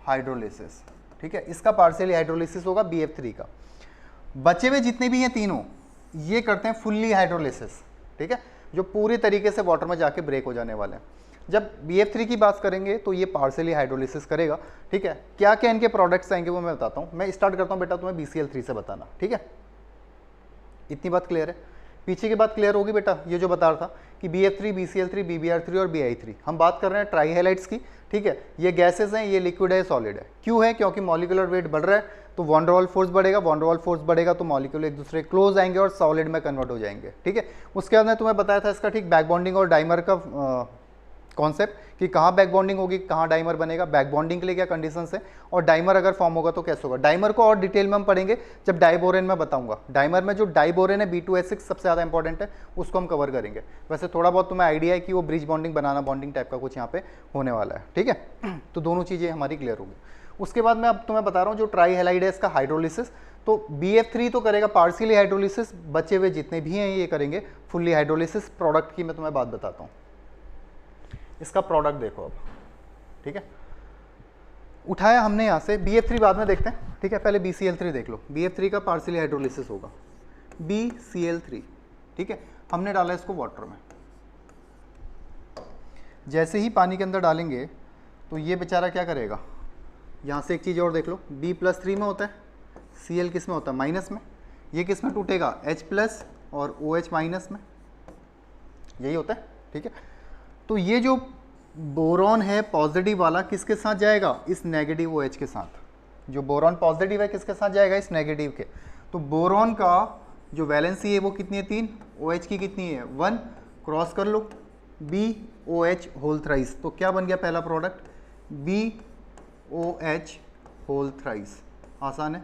हाइड्रोलिसिस, ठीक है, इसका पार्शियली हाइड्रोलिसिस होगा BF3 का। बचे हुए जितने भी हैं तीनों ये करते हैं फुल्ली हाइड्रोलिसिस, ठीक है, जो पूरी तरीके से वाटर में जाके ब्रेक हो जाने वाले हैं। जब BF3 की बात करेंगे तो ये पार्शियली हाइड्रोलिसिस करेगा, ठीक है। क्या क्या इनके प्रोडक्ट्स आएंगे वो मैं बताता हूँ। मैं स्टार्ट करता हूँ बेटा तुम्हें BCl3 से बताना, ठीक है, इतनी बात क्लियर है। पीछे की बात क्लियर होगी बेटा, ये जो बता रहा था कि BF3, BCl3, BBr3 और BI3, हम बात कर रहे हैं ट्राई हैलाइड्स की, ठीक है। ये गैसेस हैं, ये लिक्विड है, सॉलिड है। क्यों है, क्योंकि मॉलिक्यूलर वेट बढ़ रहा है तो वॉन डर वाल फोर्स बढ़ेगा, वॉन डर वाल फोर्स बढ़ेगा तो मॉलिक्यूल एक दूसरे क्लोज आएंगे और सॉलिड में कन्वर्ट हो जाएंगे, ठीक है। उसके बाद मैं तुम्हें बताया था इसका, ठीक, बैक बॉन्डिंग और डाइमर का कॉन्सेप्ट कि कहाँ बैक बॉन्डिंग होगी, कहाँ डाइमर बनेगा, बैक बॉन्डिंग के लिए क्या कंडीशंस है, और डाइमर अगर फॉर्म होगा तो कैसे होगा। डाइमर को और डिटेल में हम पढ़ेंगे जब डाइबोरेन में बताऊंगा। डाइमर में जो डाइबोरेन है B2H6 सबसे ज़्यादा इंपॉर्टेंट है, उसको हम कवर करेंगे। वैसे थोड़ा बहुत तुम्हें आइडिया है कि वो ब्रिज बॉन्डिंग, बनाना बॉन्डिंग टाइप का कुछ यहाँ पे होने वाला है, ठीक है। तो दोनों चीज़ें हमारी क्लियर होगी। उसके बाद मैं अब तुम्हें बता रहा हूँ जो ट्राई हैलाइड है इसका हाइड्रोलिसिस। तो BF3 तो करेगा पार्शियली हाइड्रोलिसिस, बचे हुए जितने भी हैं ये करेंगे फुल्ली हाइड्रोलिसिस। प्रोडक्ट की मैं तुम्हें बात बताता हूँ, इसका प्रोडक्ट देखो अब, ठीक है। उठाया हमने यहाँ से BF3 बाद में देखते हैं, ठीक ठीक है। पहले BCl3 देख लो, BF3 का पार्शियली हाइड्रोलिसिस होगा, BCl3, ठीक है। हमने डाला इसको वाटर में, जैसे ही पानी के अंदर डालेंगे तो ये बेचारा क्या करेगा, यहाँ से एक चीज़ और देख लो, B+3 में होता है, Cl किस में होता है, माइनस में, ये किस में टूटेगा, H+ और OH माइनस में, यही होता है, ठीक है। तो ये जो बोरॉन है पॉजिटिव वाला किसके साथ जाएगा, इस नेगेटिव OH के साथ। जो बोरॉन पॉजिटिव है किसके साथ जाएगा, इस नेगेटिव के। तो बोरॉन का जो वैलेंसी है वो कितनी है, 3, OH की कितनी है, 1, क्रॉस कर लो, BOH होल थ्राइस। तो क्या बन गया पहला प्रोडक्ट, BOH होल थ्राइस, आसान है,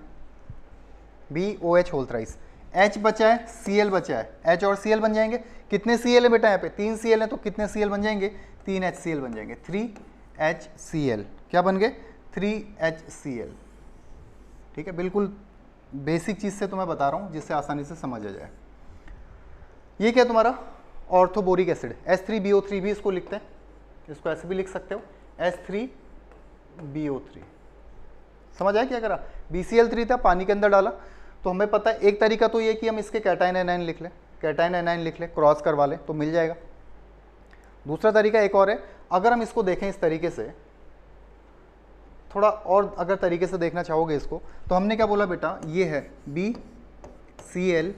BOH होल थ्राइस। H बचा है, Cl बचा है, H और Cl बन जाएंगे, कितने Cl है बेटा यहाँ पे, 3 Cl है, तो कितने Cl बन जाएंगे, 3 HCl बन जाएंगे, 3 HCl, क्या बन गए, 3 HCl, ठीक है। बिल्कुल बेसिक चीज़ से तो मैं बता रहा हूँ जिससे आसानी से समझ आ जाए। ये क्या तुम्हारा ऑर्थोबोरिक एसिड, H3BO3 भी इसको लिखते हैं, इसको ऐसे भी लिख सकते हो, H3BO3। समझ आया क्या करा, BCl3 था, पानी के अंदर डाला, तो हमें पता है एक तरीका तो ये कि हम इसके कैटाइन एनाइन लिख लें, कैटाइन एनाइन लिख लें, क्रॉस करवा लें तो मिल जाएगा। दूसरा तरीका एक और है, अगर हम इसको देखें इस तरीके से, थोड़ा और अगर तरीके से देखना चाहोगे इसको, तो हमने क्या बोला बेटा, ये है BCl,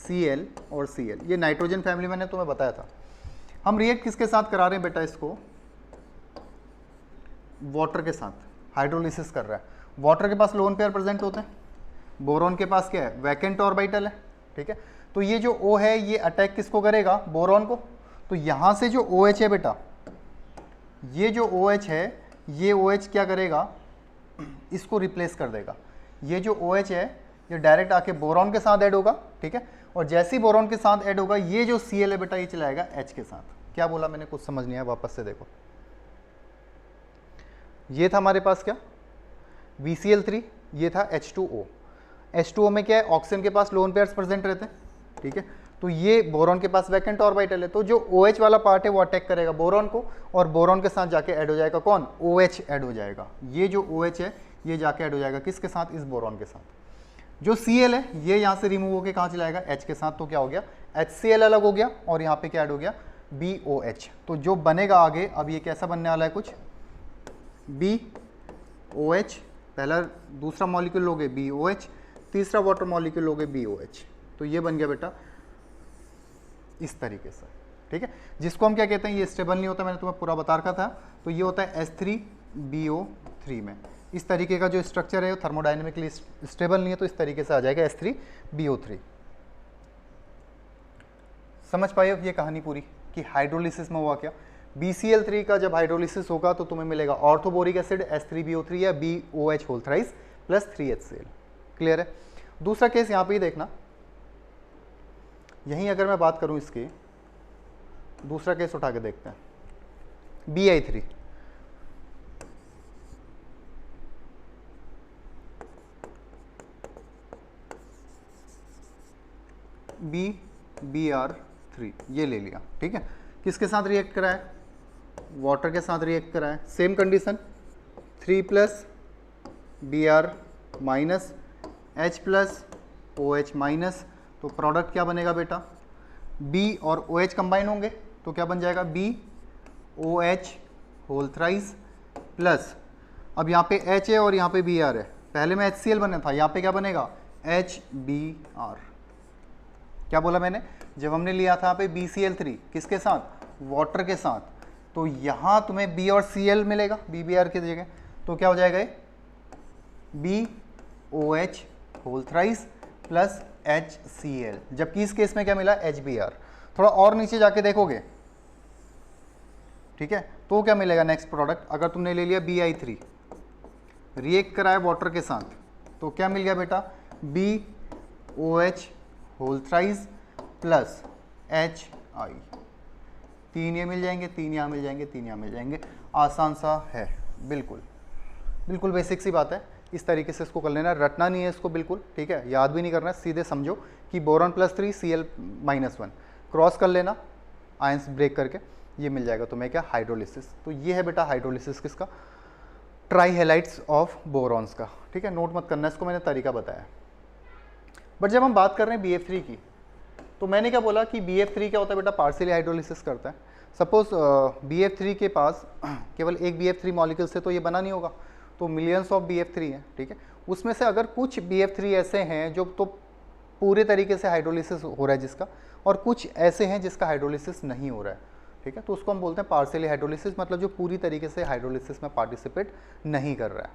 Cl और Cl, ये नाइट्रोजन फैमिली मैंने तुम्हें बताया था। हम रिएक्ट किसके साथ करा रहे हैं बेटा, इसको वाटर के साथ, हाइड्रोलिसिस कर रहा है। वाटर के पास लोन पेयर प्रेजेंट होते हैं, बोरॉन के पास क्या है, वैकेंट ऑर्बिटल है, ठीक है। तो ये जो O है ये अटैक किसको करेगा, बोरॉन को। तो यहाँ से जो OH है बेटा, ये जो OH है, ये OH क्या करेगा, इसको रिप्लेस कर देगा। ये जो OH है ये डायरेक्ट आके बोरॉन के साथ ऐड होगा, ठीक है। और जैसे ही बोरॉन के साथ ऐड होगा, ये जो Cl है बेटा ये चलाएगा H के साथ। क्या बोला मैंने, कुछ समझ नहीं आया, वापस से देखो। ये था हमारे पास क्या, BCl3, ये था H2O। H2O में क्या है, ऑक्सीजन के पास लोन पेयर्स प्रेजेंट रहते हैं, ठीक है। तो ये बोरॉन के पास वैकेंट ऑर्बिटल है, तो जो OH वाला पार्ट है वो अटैक करेगा बोरॉन को, और बोरॉन के साथ जाके ऐड हो जाएगा कौन, OH ऐड हो जाएगा। ये जो OH है ये जाके ऐड हो जाएगा किसके साथ, इस बोरॉन के साथ। जो Cl है ये यहाँ से रिमूव होकर कहाँ चलाएगा, H के साथ। तो क्या हो गया, HCl अलग हो गया, और यहाँ पे क्या ऐड हो गया, BOH। तो जो बनेगा आगे, अब ये कैसा बनने वाला है, कुछ BOH, पहला दूसरा मॉलिक्यूल लोगे BOH, तीसरा वाटर मॉलिक्यूल लोगे BOH। तो ये बन गया बेटा इस तरीके से, ठीक है। जिसको हम क्या कहते हैं, ये स्टेबल नहीं होता, मैंने तुम्हें पूरा बता रखा था। तो ये होता है H3BO3 में, इस तरीके का जो स्ट्रक्चर है वो थर्मोडाइनमिकली स्टेबल नहीं है, तो इस तरीके से आ जाएगा H3BO3। समझ पाए ये कहानी पूरी कि हाइड्रोलिसिस में हुआ क्या। BCl3 का जब हाइड्रोलिसिस होगा तो तुम्हें मिलेगा ऑर्थोबोरिक एसिड H3BO3 या BOH whole thrice plus 3HCl। Clear है। दूसरा केस यहाँ पे ही देखना, यहीं अगर मैं बात करूं इसकी, दूसरा केस उठा के देखते हैं, Bi3, BR3 ये ले लिया, ठीक है। किसके साथ रिएक्ट करा है, वाटर के साथ रिएक्ट करा है, same condition, 3+ Br minus H+ OH minus. तो प्रोडक्ट क्या बनेगा बेटा, B और OH कंबाइन होंगे, तो क्या बन जाएगा, BOH होल थ्राइस प्लस, अब यहाँ पे H है और यहाँ पे Br है, पहले में HCl बना था, यहाँ पे क्या बनेगा, HBr। क्या बोला मैंने, जब हमने लिया था यहाँ पे BCl3 किसके साथ, वाटर के साथ, तो यहाँ तुम्हें B और Cl मिलेगा BBr की जगह, तो क्या हो जाएगा ये BOH whole thrice plus HCl, जबकि इस केस में क्या मिला, HBr। थोड़ा और नीचे जाके देखोगे, ठीक है, तो क्या मिलेगा नेक्स्ट प्रोडक्ट, अगर तुमने ले लिया Bi3, रिएक्ट कराया वाटर के साथ, तो क्या मिल गया बेटा, BOH whole thrice plus HI। 3 ये मिल जाएंगे, 3 यहाँ मिल जाएंगे, 3 यहाँ मिल जाएंगे। आसान सा है, बिल्कुल बिल्कुल बेसिक सी बात है। इस तरीके से इसको कर लेना, रटना नहीं है इसको बिल्कुल, ठीक है, याद भी नहीं करना, सीधे समझो कि बोरॉन +3 Cl-1 क्रॉस कर लेना आयंस ब्रेक करके, ये मिल जाएगा तुम्हें क्या, हाइड्रोलिसिस। तो ये है बेटा हाइड्रोलिसिस किसका, ट्राई हेलाइट्स ऑफ बोरॉन्स का, ठीक है, नोट मत करना इसको, मैंने तरीका बताया। बट जब हम बात कर रहे हैं BF3 की, तो मैंने क्या बोला कि BF3 क्या होता है बेटा, पार्शियली हाइड्रोलिसिस करता है। सपोज BF3 के पास केवल एक BF3 मॉलिक्यूल से तो ये बना नहीं होगा, तो मिलियंस ऑफ BF3 हैं, ठीक है। उसमें से अगर कुछ BF3 ऐसे हैं जो तो पूरे तरीके से हाइड्रोलिसिस हो रहा है जिसका, और कुछ ऐसे हैं जिसका हाइड्रोलिसिस नहीं हो रहा है, ठीक है, तो उसको हम बोलते हैं पार्शियली हाइड्रोलिसिस, मतलब जो पूरी तरीके से हाइड्रोलिसिस में पार्टिसिपेट नहीं कर रहा है।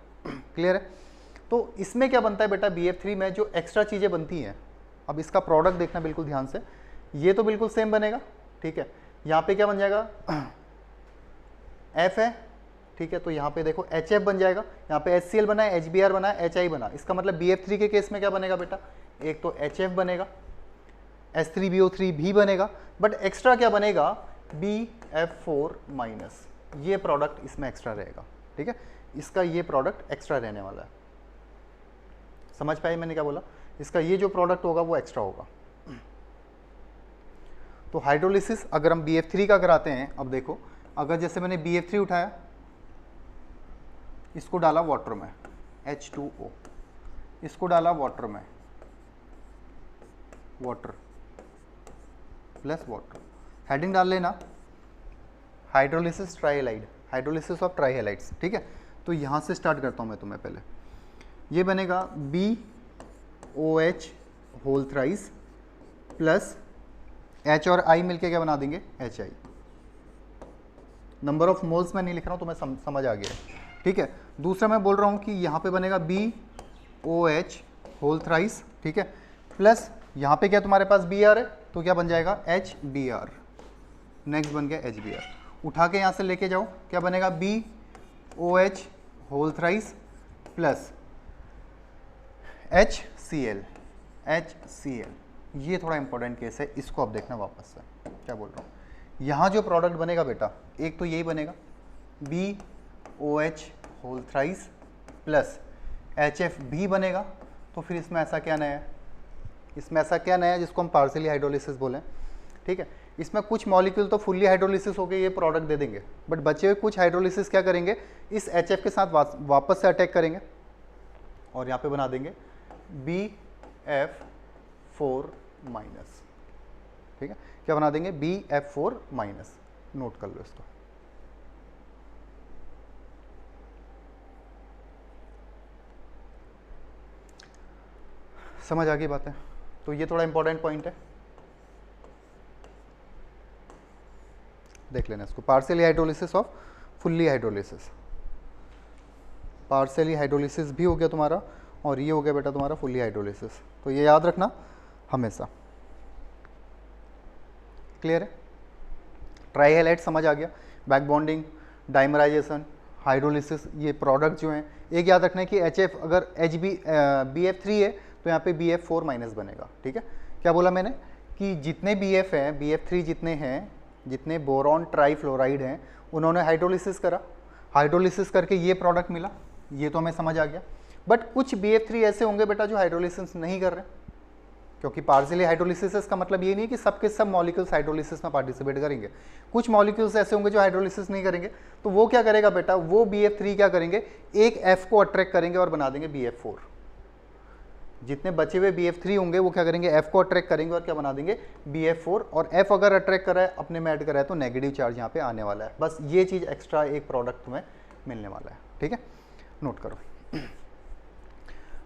क्लियर है? तो इसमें क्या बनता है बेटा, BF3 में जो एक्स्ट्रा चीज़ें बनती हैं, अब इसका प्रोडक्ट देखना बिल्कुल ध्यान से, ये तो बिल्कुल सेम बनेगा, ठीक है। यहाँ पे क्या बन जाएगा, F है, ठीक है, तो यहाँ पे देखो HF बन जाएगा, यहाँ पे HCl बना है, HBr बना है, HI बना, इसका मतलब BF3 के केस में क्या बनेगा बेटा, एक तो HF बनेगा, H3BO3 भी बनेगा, बट एक्स्ट्रा क्या बनेगा, BF4 माइनस, ये प्रोडक्ट इसमें एक्स्ट्रा रहेगा, ठीक है, इसका ये प्रोडक्ट एक्स्ट्रा रहने वाला है। समझ पाए मैंने क्या बोला, इसका ये जो प्रोडक्ट होगा वो एक्स्ट्रा होगा। तो हाइड्रोलिसिस अगर हम BF3 का कराते हैं, अब देखो अगर जैसे मैंने BF3 उठाया, इसको डाला वाटर में H2O, इसको डाला वाटर में, वाटर प्लस वाटर, हेडिंग डाल लेना हाइड्रोलिसिस ट्राइहेलाइड, हाइड्रोलिसिस ऑफ ट्राइहेलाइड्स, ठीक है। तो यहाँ से स्टार्ट करता हूँ मैं तुम्हें, पहले ये बनेगा BOH whole thrice plus H और I मिलके क्या बना देंगे, HI। नंबर ऑफ मोल्स मैं नहीं लिख रहा हूँ, तुम्हें समझ आ गया, ठीक है। दूसरा मैं बोल रहा हूँ कि यहाँ पे बनेगा BOH होल थ्राइस, ठीक है, प्लस यहाँ पे क्या तुम्हारे पास Br है, तो क्या बन जाएगा HBr, नेक्स्ट बन गया HBr। उठा के यहाँ से लेके जाओ, क्या बनेगा BOH whole thrice plus HCl, ये थोड़ा इंपॉर्टेंट केस है, इसको अब देखना वापस से क्या बोल रहा हूँ। यहाँ जो प्रोडक्ट बनेगा बेटा, एक तो यही बनेगा BOH whole thrice plus HF भी बनेगा, तो फिर इसमें ऐसा क्या नया है, इसमें ऐसा क्या नया है जिसको हम पार्शियली हाइड्रोलिसिस बोलें, ठीक है। इसमें कुछ मॉलिक्यूल तो फुल्ली हाइड्रोलिसिस होकर ये प्रोडक्ट दे देंगे, बट बचे हुए कुछ हाइड्रोलिसिस क्या करेंगे, इस HF के साथ वापस से अटैक करेंगे और यहाँ पे बना देंगे BF4 माइनस, ठीक है, क्या बना देंगे BF4 माइनस, नोट कर लो इसको। समझ आ गई बात है? तो ये थोड़ा इंपॉर्टेंट पॉइंट है, देख लेना इसको, partially hydrolysis off fully hydrolysis, partially hydrolysis भी हो गया तुम्हारा, और ये हो गया बेटा तुम्हारा फुल्ली हाइड्रोलिसिस, तो ये याद रखना हमेशा। क्लियर है? ट्राइहेलाइड समझ आ गया, बैक बॉन्डिंग, डाइमराइजेशन, हाइड्रोलिसिस, ये प्रोडक्ट जो हैं, एक याद रखना है कि HF अगर BF3 है तो यहाँ पे BF4 माइनस बनेगा, ठीक है। क्या बोला मैंने कि जितने BF हैं, BF3 जितने हैं, जितने बोरॉन ट्राइफ्लोराइड हैं, उन्होंने हाइड्रोलिसिस करा, हाइड्रोलिसिस करके ये प्रोडक्ट मिला, ये तो हमें समझ आ गया। बट कुछ BF3 ऐसे होंगे बेटा जो हाइड्रोलिसिस नहीं कर रहे, क्योंकि पार्शियली हाइड्रोलिसिस का मतलब ये नहीं है कि सबके सब मॉलिक्यूल्स हाइड्रोलिसिस में पार्टिसिपेट करेंगे, कुछ मॉलिक्यूल्स ऐसे होंगे जो हाइड्रोलिसिस नहीं करेंगे, तो वो क्या करेगा बेटा, वो BF3 क्या करेंगे, एक F को अट्रैक्ट करेंगे और बना देंगे BF4। जितने बचे हुए BF3 होंगे वो क्या करेंगे, F को अट्रैक्ट करेंगे और क्या बना देंगे BF4, और F अगर अट्रैक्ट कर रहा है, अपने में ऐड कर रहा है, तो नेगेटिव चार्ज यहाँ पे आने वाला है। बस ये चीज़ एक्स्ट्रा एक प्रोडक्ट तुम्हें मिलने वाला है, ठीक है, नोट करो।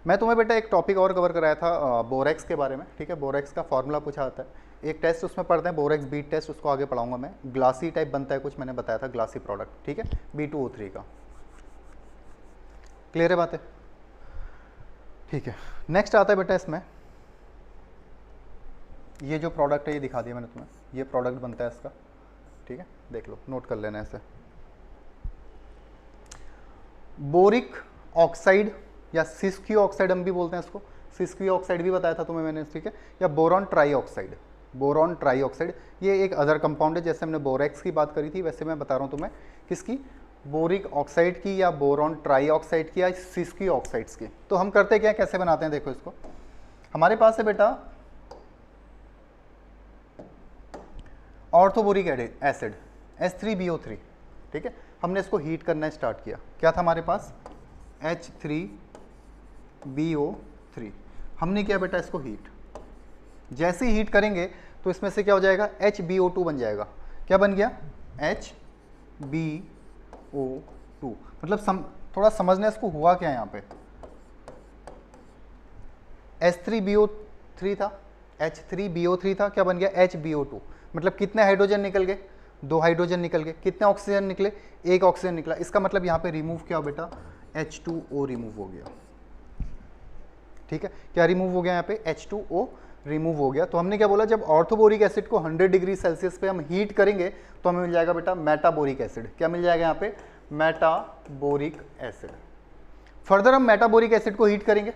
मैं तुम्हें बेटा एक टॉपिक और कवर कराया था बोरेक्स के बारे में, ठीक है, बोरेक्स का फॉर्मूला पूछा आता है, एक टेस्ट उसमें पढ़ते हैं बोरेक्स बीट टेस्ट, उसको आगे पढ़ाऊंगा मैं। ग्लासी टाइप बनता है कुछ, मैंने बताया था ग्लासी प्रोडक्ट, ठीक है, B2O3 का। क्लियर है बात है? ठीक है, नेक्स्ट आता है बेटा इसमें, ये जो प्रोडक्ट है ये दिखा दिया मैंने तुम्हें, ये प्रोडक्ट बनता है इसका, ठीक है, देख लो, नोट कर लेना ऐसे। बोरिक ऑक्साइड या सिस्क्यू ऑक्साइड हम भी बोलते हैं इसको, सिस्क्यू ऑक्साइड भी बताया था तुम्हें मैंने, ठीक है, या बोरॉन ट्राईऑक्साइड, बोरॉन ट्राईऑक्साइड, ये एक अदर कंपाउंड है, जैसे हमने बोरेक्स की बात करी थी वैसे मैं बता रहा हूँ तुम्हें किसकी, बोरिक ऑक्साइड की या बोरॉन ट्राईऑक्साइड की या सिस्क्यू ऑक्साइड्स की। तो हम करते क्या, कैसे बनाते हैं, देखो इसको, हमारे पास है बेटा ऑर्थोबोरिक एसिड H3BO3, ठीक है, हमने इसको हीट करना स्टार्ट किया। क्या था हमारे पास? H3BO3। हमने किया बेटा इसको हीट। जैसे ही हीट करेंगे तो इसमें से क्या हो जाएगा? HbO2 बन जाएगा। क्या बन गया? HbO2। मतलब थोड़ा समझना इसको हुआ क्या यहाँ पे। H3BO3 था, H3BO3 था, क्या बन गया? HbO2। मतलब कितने हाइड्रोजन निकल गए? 2 हाइड्रोजन निकल गए। कितने ऑक्सीजन निकले? 1 ऑक्सीजन निकला। इसका मतलब यहाँ पे रिमूव क्या हो बेटा? H2O रिमूव हो गया। ठीक है, क्या रिमूव हो गया यहाँ पे? H2O रिमूव हो गया। तो हमने क्या बोला? जब ऑर्थोबोरिक एसिड को 100 डिग्री सेल्सियस पे हम हीट करेंगे तो हमें मिल जाएगा बेटा मेटाबोरिक एसिड। क्या मिल जाएगा यहाँ पे? मेटाबोरिक एसिड। फर्दर हम मेटाबोरिक एसिड को हीट करेंगे,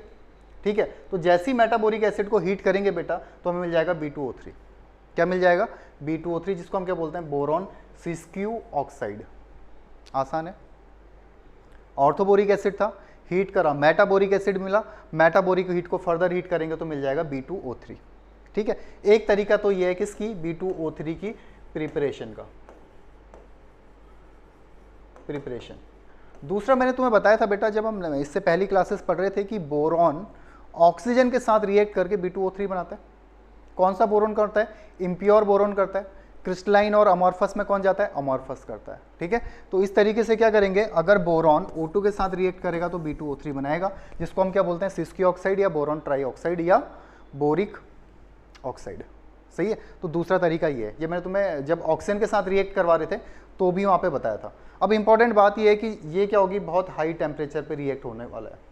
ठीक है। तो जैसे ही मेटाबोरिक एसिड को हीट करेंगे बेटा तो हमें मिल जाएगा B2O3। क्या मिल जाएगा? B2O3, जिसको हम क्या बोलते हैं? Boron sesquioxide. आसान है। ऑर्थोबोरिक एसिड था, हीट करा, मेटाबोरिक एसिड मिला, मेटाबोरिक हीट को फर्दर हीट करेंगे तो मिल जाएगा B2O3। ठीक है, एक तरीका तो ये है किसकी? B2O3 की प्रिपरेशन का, प्रिपरेशन। दूसरा मैंने तुम्हें बताया था बेटा, जब हम इससे पहली क्लासेस पढ़ रहे थे कि बोरॉन ऑक्सीजन के साथ रिएक्ट करके B2O3 बनाता है। कौन सा बोरॉन करता है? इम्प्योर बोरॉन करता है। क्रिस्टलाइन और अमॉर्फस में कौन जाता है? अमॉर्फस करता है। ठीक है, तो इस तरीके से क्या करेंगे? अगर बोरॉन O2 के साथ रिएक्ट करेगा तो B2O3 बनाएगा, जिसको हम क्या बोलते हैं? सिस्क्यू ऑक्साइड या बोरॉन ट्राई ऑक्साइड या बोरिक ऑक्साइड। सही है, तो दूसरा तरीका ये है। ये मैंने तुम्हें जब ऑक्सीजन के साथ रिएक्ट करवा रहे थे तो भी वहाँ पे बताया था। अब इंपॉर्टेंट बात ये है कि ये क्या होगी? बहुत हाई टेम्परेचर पे रिएक्ट होने वाला है।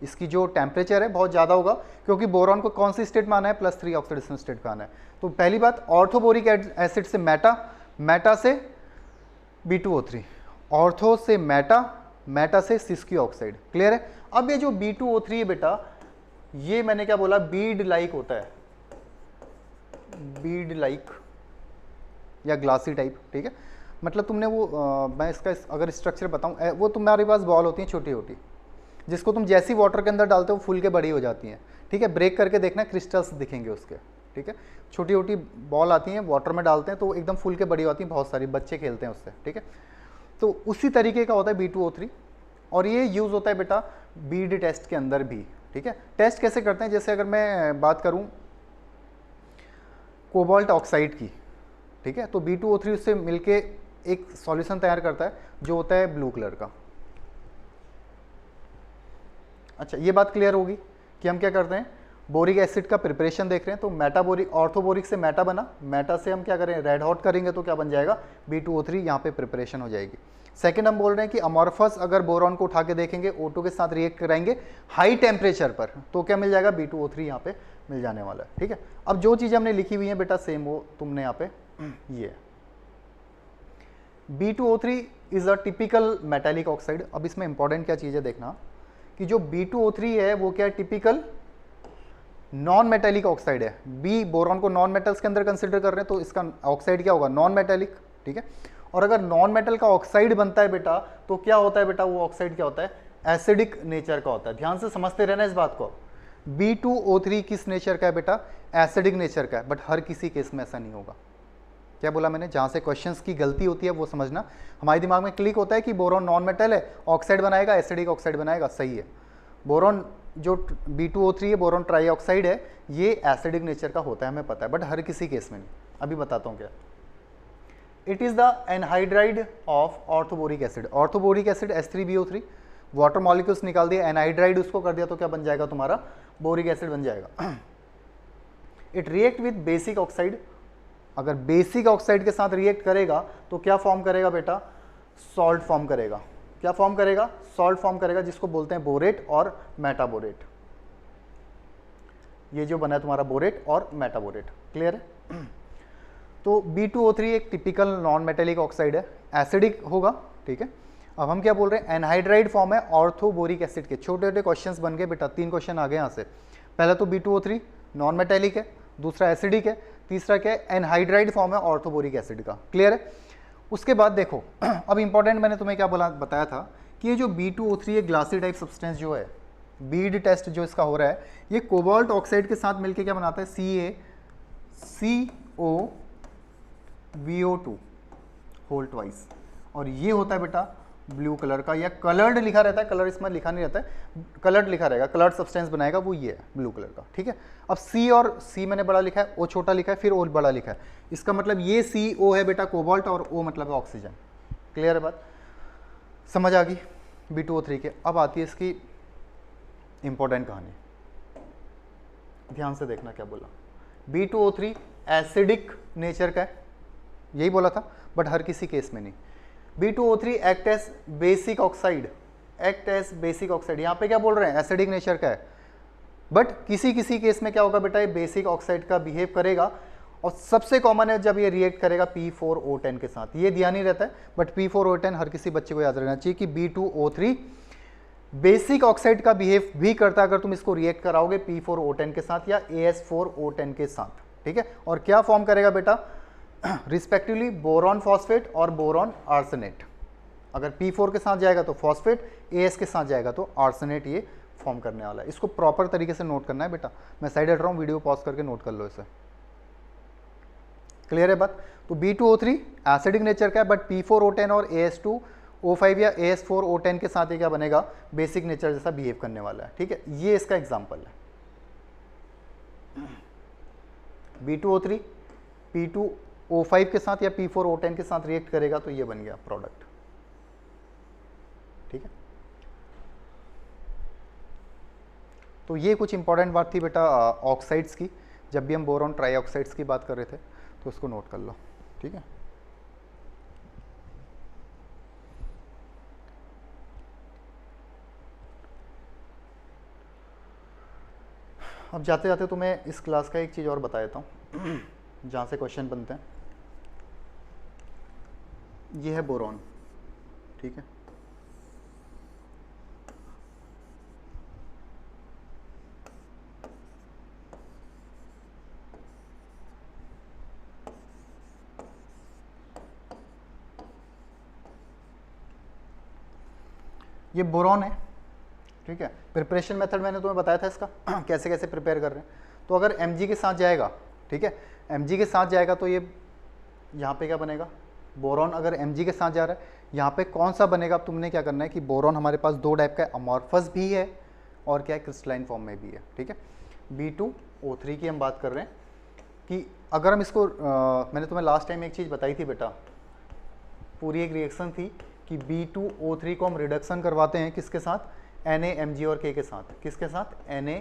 इसकी जो टेम्परेचर है बहुत ज़्यादा होगा, क्योंकि बोरॉन को कौन सी स्टेट में आना है? +3 ऑक्सीडेशन स्टेट पे आना है। तो पहली बात, ऑर्थोबोरिक एसिड से मेटा से B2O3, ऑर्थो से मेटा से सिस्क्यू ऑक्साइड। क्लियर है? अब ये जो B2O3 है बेटा, ये मैंने क्या बोला? बीड लाइक होता है, बीड लाइक या ग्लासी टाइप। ठीक है, मतलब तुमने वो मैं इसका अगर स्ट्रक्चर बताऊं, वो तुम्हारे पास बॉल होती है छोटी छोटी, जिसको तुम जैसी वाटर के अंदर डालते हो फूल के बड़ी हो जाती हैं। ठीक है, ब्रेक करके देखना, क्रिस्टल्स दिखेंगे उसके। ठीक है, छोटी छोटी बॉल आती हैं, वाटर में डालते हैं तो एकदम फूल के बड़ी होती हैं, बहुत सारी बच्चे खेलते हैं उससे। ठीक है, तो उसी तरीके का होता है B2O3, और ये यूज़ होता है बेटा बीड टेस्ट के अंदर भी। ठीक है, टेस्ट कैसे करते हैं? जैसे अगर मैं बात करूं कोबाल्ट ऑक्साइड की, ठीक है, तो B2O3 उससे मिलके एक सॉल्यूशन तैयार करता है जो होता है ब्लू कलर का। अच्छा, ये बात क्लियर होगी कि हम क्या करते हैं? बोरिक एसिड का प्रिपरेशन देख रहे हैं, तो मेटाबोरिक, ऑर्थोबोरिक से मेटा बना, मेटा से हम क्या करें? रेड हॉट करेंगे तो क्या बन जाएगा? B2O3 यहाँ पे प्रिपरेशन हो जाएगी। सेकंड हम बोल रहे हैं कि अमॉर्फस अगर बोरॉन को उठा के देखेंगे, O2 के साथ रिएक्ट कराएंगे हाई टेम्परेचर पर, तो क्या मिल जाएगा? B2O3 यहाँ पे मिल जाने वाला है। ठीक है, अब जो चीज़ हमने लिखी हुई है बेटा सेम वो तुमने यहाँ पे ये B2O3 is a typical metallic oxide. अब इसमें इंपॉर्टेंट क्या चीज़ है देखना कि जो B2O3 है वो क्या है? टिपिकल नॉन मेटालिक ऑक्साइड है। बी बोरॉन को नॉन मेटल्स के अंदर कंसिडर कर रहे हैं तो इसका ऑक्साइड क्या होगा? Non metallic. ठीक है, और अगर नॉन मेटल का ऑक्साइड बनता है बेटा तो क्या होता है बेटा? वो ऑक्साइड क्या होता है? एसिडिक नेचर का होता है। ध्यान से समझते रहना इस बात को। B2O3 किस नेचर का है बेटा? एसिडिक नेचर का है, बट हर किसी केस में ऐसा नहीं होगा। क्या बोला मैंने? जहाँ से क्वेश्चंस की गलती होती है वो समझना। हमारे दिमाग में क्लिक होता है कि बोरॉन नॉन मेटल है, ऑक्साइड बनाएगा, एसिडिक ऑक्साइड बनाएगा। सही है, बोरॉन जो B2O3 है, बोरॉन ट्राई ऑक्साइड है, ये एसिडिक नेचर का होता है, हमें पता है, बट हर किसी केस में नहीं। अभी बताता हूँ क्या। It is the anhydride of orthoboric acid. Orthoboric acid H3BO3, water molecules निकाल दिया, एनहाइड्राइड उसको कर दिया तो क्या बन जाएगा? तुम्हारा बोरिक एसिड बन जाएगा। It react with basic oxide. अगर बेसिक ऑक्साइड के साथ रिएक्ट करेगा तो क्या फॉर्म करेगा बेटा? सॉल्ट फॉर्म करेगा। क्या फॉर्म करेगा? सॉल्ट फॉर्म करेगा, जिसको बोलते हैं बोरेट और मेटाबोरेट। ये जो बना है तुम्हारा बोरेट और मेटाबोरेट। क्लियर है? तो B2O3 एक टिपिकल नॉन मेटेलिक ऑक्साइड है, एसिडिक होगा। ठीक है, अब हम क्या बोल रहे हैं? एनहाइड्राइड फॉर्म है ऑर्थोबोरिक एसिड के। छोटे छोटे क्वेश्चंस बन गए बेटा, 3 क्वेश्चन आ गए यहाँ से। पहला तो B2O3 नॉन मेटेलिक है, दूसरा एसिडिक है, तीसरा क्या है? एनहाइड्राइड फॉर्म है ऑर्थोबोरिक एसिड का। क्लियर है? उसके बाद देखो, अब इंपॉर्टेंट मैंने तुम्हें क्या बताया था कि ये जो B2O3 ये ग्लासी टाइप सब्सटेंस जो है, बीड टेस्ट जो इसका हो रहा है, ये कोबाल्ट ऑक्साइड के साथ मिलके क्या बनाता है? CaCO VO2 whole twice. और ये होता है बेटा ब्लू कलर का, या कलर्ड लिखा रहता है, कलर इसमें लिखा नहीं रहता है, कलर्ड लिखा रहेगा, कलर्ड सब्सटेंस बनाएगा वो ये है ब्लू कलर का, ठीक है। अब सी, और सी मैंने बड़ा लिखा है, ओ छोटा लिखा है, फिर ओ बड़ा लिखा है, इसका मतलब ये सी ओ है बेटा कोबाल्ट, और ओ मतलब है ऑक्सीजन। क्लियर है बात, समझ आ गई B2O3 के। अब आती है इसकी इंपॉर्टेंट कहानी, ध्यान से देखना क्या बोला। B2O3 एसिडिक नेचर का है, यही बोला था, बट हर किसी केस में नहीं। B2O3 act as basic oxide, act as basic oxide, यहाँ पे क्या बोल रहे हैं, एसिडिक नेचर का है, बट किसी किसी केस में क्या होगा बेटा, ये बेसिक ऑक्साइड का बिहेव करेगा, और सबसे कॉमन है जब ये रिएक्ट करेगा P4O10 के साथ, ये ध्यान ही रहता है, बट P4O10 हर किसी बच्चे को याद रहना चाहिए कि B2O3 बेसिक ऑक्साइड का बिहेव भी करता है अगर तुम इसको रिएक्ट कराओगे P4O10 के साथ या AS4O10 के साथ, ठीक है। और क्या फॉर्म करेगा बेटा, रिस्पेक्टिवली बोरॉन फॉस्फेट और बोरॉन आर्सेनेट। अगर P4 के साथ जाएगा तो फॉस्फेट, AS के साथ जाएगा तो आर्सेनेट, ये फॉर्म करने वाला है। इसको प्रॉपर तरीके से नोट करना है बेटा, मैं साइड हट रहा हूँ, वीडियो पॉज करके नोट कर लो इसे। क्लियर है बात। तो B2O3 एसिडिक नेचर का है, बट P4O10 और AS2O5 या AS4O10 के साथ ये क्या बनेगा, बेसिक नेचर जैसा बिहेव करने वाला है, ठीक है। ये इसका एग्जाम्पल है। B2O3 P2O5 के साथ या P4O10 के साथ रिएक्ट करेगा तो ये बन गया प्रोडक्ट, ठीक है। तो ये कुछ इंपॉर्टेंट बात थी बेटा ऑक्साइड्स की, जब भी हम बोरॉन ट्राईऑक्साइड्स की बात कर रहे थे तो उसको नोट कर लो, ठीक है। अब जाते जाते तुम्हें इस क्लास का एक चीज़ और बता देता हूँ जहाँ से क्वेश्चन बनते हैं। ये है बोरॉन, ठीक है। ये बोरॉन है, ठीक है। प्रिपरेशन मेथड मैंने तुम्हें बताया था इसका कैसे कैसे प्रिपेयर कर रहे हैं। तो अगर Mg के साथ जाएगा, ठीक है, Mg के साथ जाएगा तो ये यहाँ पे क्या बनेगा, बोरॉन अगर Mg के साथ जा रहा है, यहाँ पे कौन सा बनेगा। अब तुमने क्या करना है कि बोरॉन हमारे पास दो टाइप का है, अमॉर्फस भी है और क्या है, क्रिस्टलाइन फॉर्म में भी है, ठीक है। B2O3 की हम बात कर रहे हैं कि अगर हम इसको मैंने तुम्हें लास्ट टाइम एक चीज़ बताई थी बेटा, पूरी एक रिएक्शन थी कि B2O3 को हम रिडक्शन करवाते हैं किसके साथ, Na, Mg और K के साथ। किसके साथ, Na,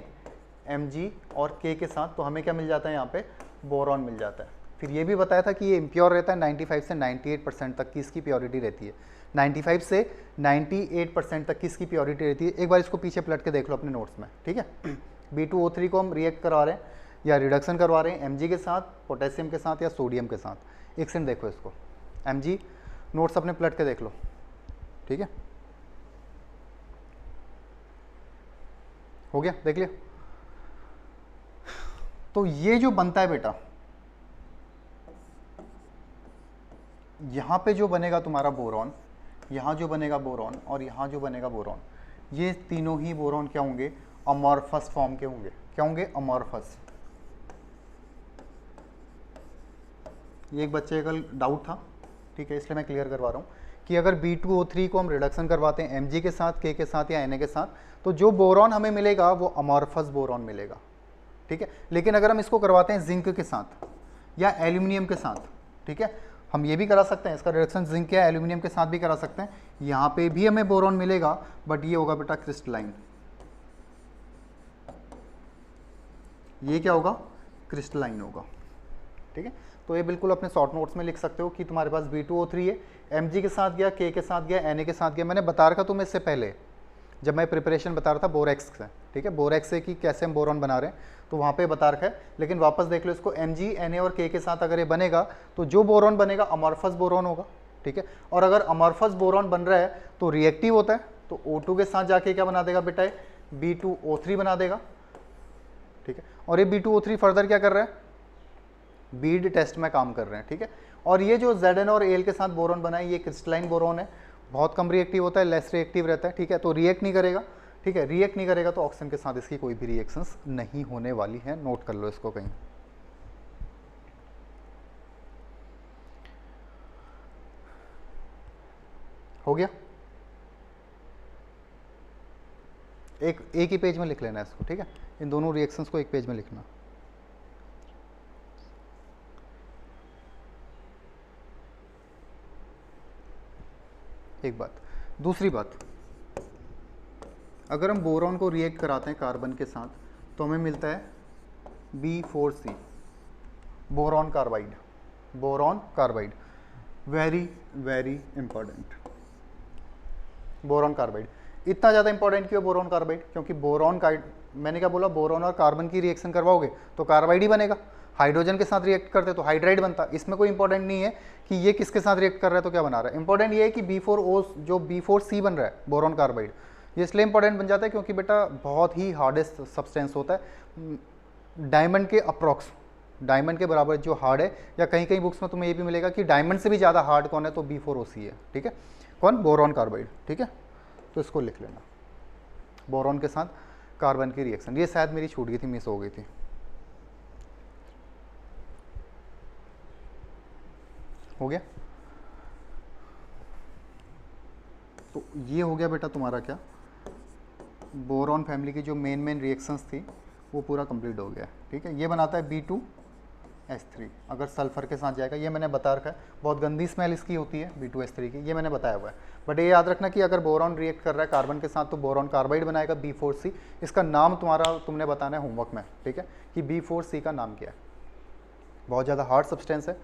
Mg और K के साथ। तो हमें क्या मिल जाता है यहाँ पे, बोरॉन मिल जाता है। फिर ये भी बताया था कि ये इम्प्योर रहता है, 95 से 98% तक की इसकी प्योरिटी रहती है। 95 से 98% तक की इसकी प्योरिटी रहती है। एक बार इसको पीछे पलट के देख लो अपने नोट्स में, ठीक है। B2O3 को हम रिएक्ट करवा रहे हैं या रिडक्शन करवा रहे हैं Mg के साथ, पोटेशियम के साथ या सोडियम के साथ। एक सेकंड देखो इसको, Mg नोट्स अपने पलट के देख लो, ठीक है। हो गया, देख लिया। तो ये जो बनता है बेटा, यहां पे जो बनेगा तुम्हारा बोरॉन, यहां जो बनेगा बोरॉन और यहां जो बनेगा बोरॉन, ये तीनों ही बोरॉन क्या होंगे, अमॉर्फस फॉर्म के होंगे। क्या होंगे, अमॉर्फस। ये एक बच्चे का डाउट था, ठीक है, इसलिए मैं क्लियर करवा रहा हूँ कि अगर B2O3 को हम रिडक्शन करवाते हैं Mg के साथ, K के साथ या Na के साथ, तो जो बोरॉन हमें मिलेगा वो अमॉर्फस बोरॉन मिलेगा, ठीक है। लेकिन अगर हम इसको करवाते हैं जिंक के साथ या एल्यूमिनियम के साथ, ठीक है, हम ये भी करा सकते हैं, इसका रिडक्शन जिंक या एल्यूमिनियम के साथ भी करा सकते हैं। यहाँ पे भी हमें बोरॉन मिलेगा, बट ये होगा बेटा क्रिस्टलाइन। ये क्या होगा, क्रिस्टलाइन होगा, ठीक है। तो ये बिल्कुल अपने शॉर्ट नोट्स में लिख सकते हो कि तुम्हारे पास B2O3 है, Mg के साथ गया, K के साथ गया, Na के साथ गया। मैंने बता रखा तुम्हें इससे पहले जब मैं प्रिपरेशन बता रहा था बोरेक्स से, ठीक है, बोरेक्स से कि कैसे हम बोरॉन बना रहे हैं, तो वहाँ पे बता रखा है। लेकिन वापस देख लो इसको, Mg, Na और K के साथ अगर ये बनेगा तो जो बोरॉन बनेगा अमॉर्फस बोरॉन होगा, ठीक है। और अगर अमॉर्फस बोरॉन बन रहा है तो रिएक्टिव होता है, तो O2 के साथ जाके क्या बना देगा बेटा, B2O3 बना देगा, ठीक है। और ये B2O3 फर्दर क्या कर रहा है, बीड टेस्ट में काम कर रहे हैं, ठीक है। और ये जो Zn और Al के साथ बोरॉन बना है, ये क्रिस्टलाइन बोरॉन है, बहुत कम रिएक्टिव होता है, लेस रिएक्टिव रहता है, ठीक है। तो रिएक्ट नहीं करेगा, ठीक है, रिएक्ट नहीं करेगा तो ऑक्सीजन के साथ इसकी कोई भी रिएक्शंस नहीं होने वाली है। नोट कर लो इसको कहीं। हो गया, एक ही पेज में लिख लेना है इसको, ठीक है, इन दोनों रिएक्शंस को एक पेज में लिखना। एक बात, दूसरी बात, अगर हम बोरॉन को रिएक्ट कराते हैं कार्बन के साथ तो हमें मिलता है B4C, boron carbide, boron carbide, very very important, boron carbide. इतना ज़्यादा इंपॉर्टेंट क्यों बोरॉन कार्बाइड? क्योंकि बोरॉन का, मैंने क्या बोला, बोरॉन और कार्बन की रिएक्शन करवाओगे तो कार्बाइड ही बनेगा, हाइड्रोजन के साथ रिएक्ट करते तो हाइड्राइड बनता। इसमें कोई इंपॉर्टेंट नहीं है कि ये किसके साथ रिएक्ट कर रहा है तो क्या बना रहा है, इंपॉर्टेंट ये है कि B4O जो B4C बन रहा है बोरॉन कार्बाइड, ये इसलिए इंपॉर्टेंट बन जाता है क्योंकि बेटा बहुत ही हार्डेस्ट सब्सटेंस होता है, डायमंड के अप्रॉक्स, डायमंड के बराबर जो हार्ड है, या कहीं कहीं बुक्स में तुम्हें ये भी मिलेगा कि डायमंड से भी ज़्यादा हार्ड कौन है तो B4OC है, ठीक है, कौन, बोरॉन कार्बाइड, ठीक है, तो इसको लिख लेना, बोरॉन के साथ कार्बन की रिएक्शन। ये शायद मेरी छूट गई थी, मिस हो गई थी, हो गया। तो ये हो गया बेटा तुम्हारा क्या, बोरॉन फैमिली की जो मेन रिएक्शंस थी वो पूरा कंप्लीट हो गया, ठीक है। ये बनाता है B2S3 अगर सल्फर के साथ जाएगा, ये मैंने बता रखा है, बहुत गंदी स्मेल इसकी होती है B2S3 की, ये मैंने बताया हुआ है। बट ये याद रखना कि अगर बोरॉन रिएक्ट कर रहा है कार्बन के साथ तो बोरॉन कार्बाइड बनाएगा B4C, इसका नाम तुमने बताना है होमवर्क में, ठीक है, कि B4C का नाम क्या है, बहुत ज़्यादा हार्ड सब्सटेंस है,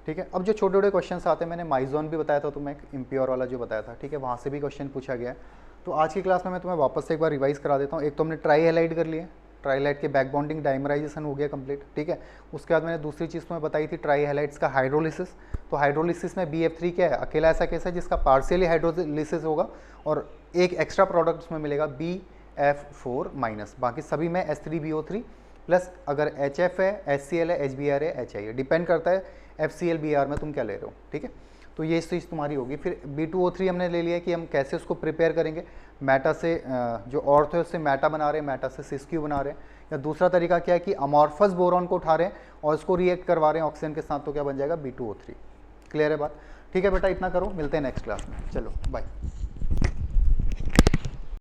ठीक है। अब जो छोटे छोटे क्वेश्चन आते हैं, मैंने माइजोन भी बताया था तुम्हें, इम्प्योर वाला जो बताया था, ठीक है, वहाँ से भी क्वेश्चन पूछा गया है। तो आज की क्लास में मैं तुम्हें वापस से एक बार रिवाइज करा देता हूँ। एक तो हमने ट्राई हैलाइड कर लिए, ट्राई हैलाइड के बैक बॉन्डिंग डाइमराइजेशन हो गया कंप्लीट, ठीक है। उसके बाद मैंने दूसरी चीज़ तुम्हें बताई थी ट्राई हैलाइड्स का हाइड्रोलिसिस। तो हाइड्रोलिसिस में BF3 क्या है, अकेला ऐसा केस है जिसका पार्शियली हाइड्रोलिसिस होगा और एक एक्स्ट्रा प्रोडक्ट उसमें मिलेगा BF4-, बाकी सभी में H3BO3 प्लस अगर HF है, HCl है, HBr है, HI है, डिपेंड करता है FCl-Br में तुम क्या ले रहे हो, ठीक है। तो ये चीज़ तुम्हारी होगी। फिर B2O3 हमने ले लिया कि हम कैसे उसको प्रिपेयर करेंगे, मैटा से जो ऑर्थो है उससे मैटा बना रहे हैं, मैटा से सिस्क्यू बना रहे हैं, या दूसरा तरीका क्या है कि अमॉर्फस बोरॉन को उठा रहे हैं और उसको रिएक्ट करवा रहे हैं ऑक्सीजन के साथ, तो क्या बन जाएगा B2O3। क्लियर है बात, ठीक है बेटा, इतना करो, मिलते हैं नेक्स्ट क्लास में, चलो बाय।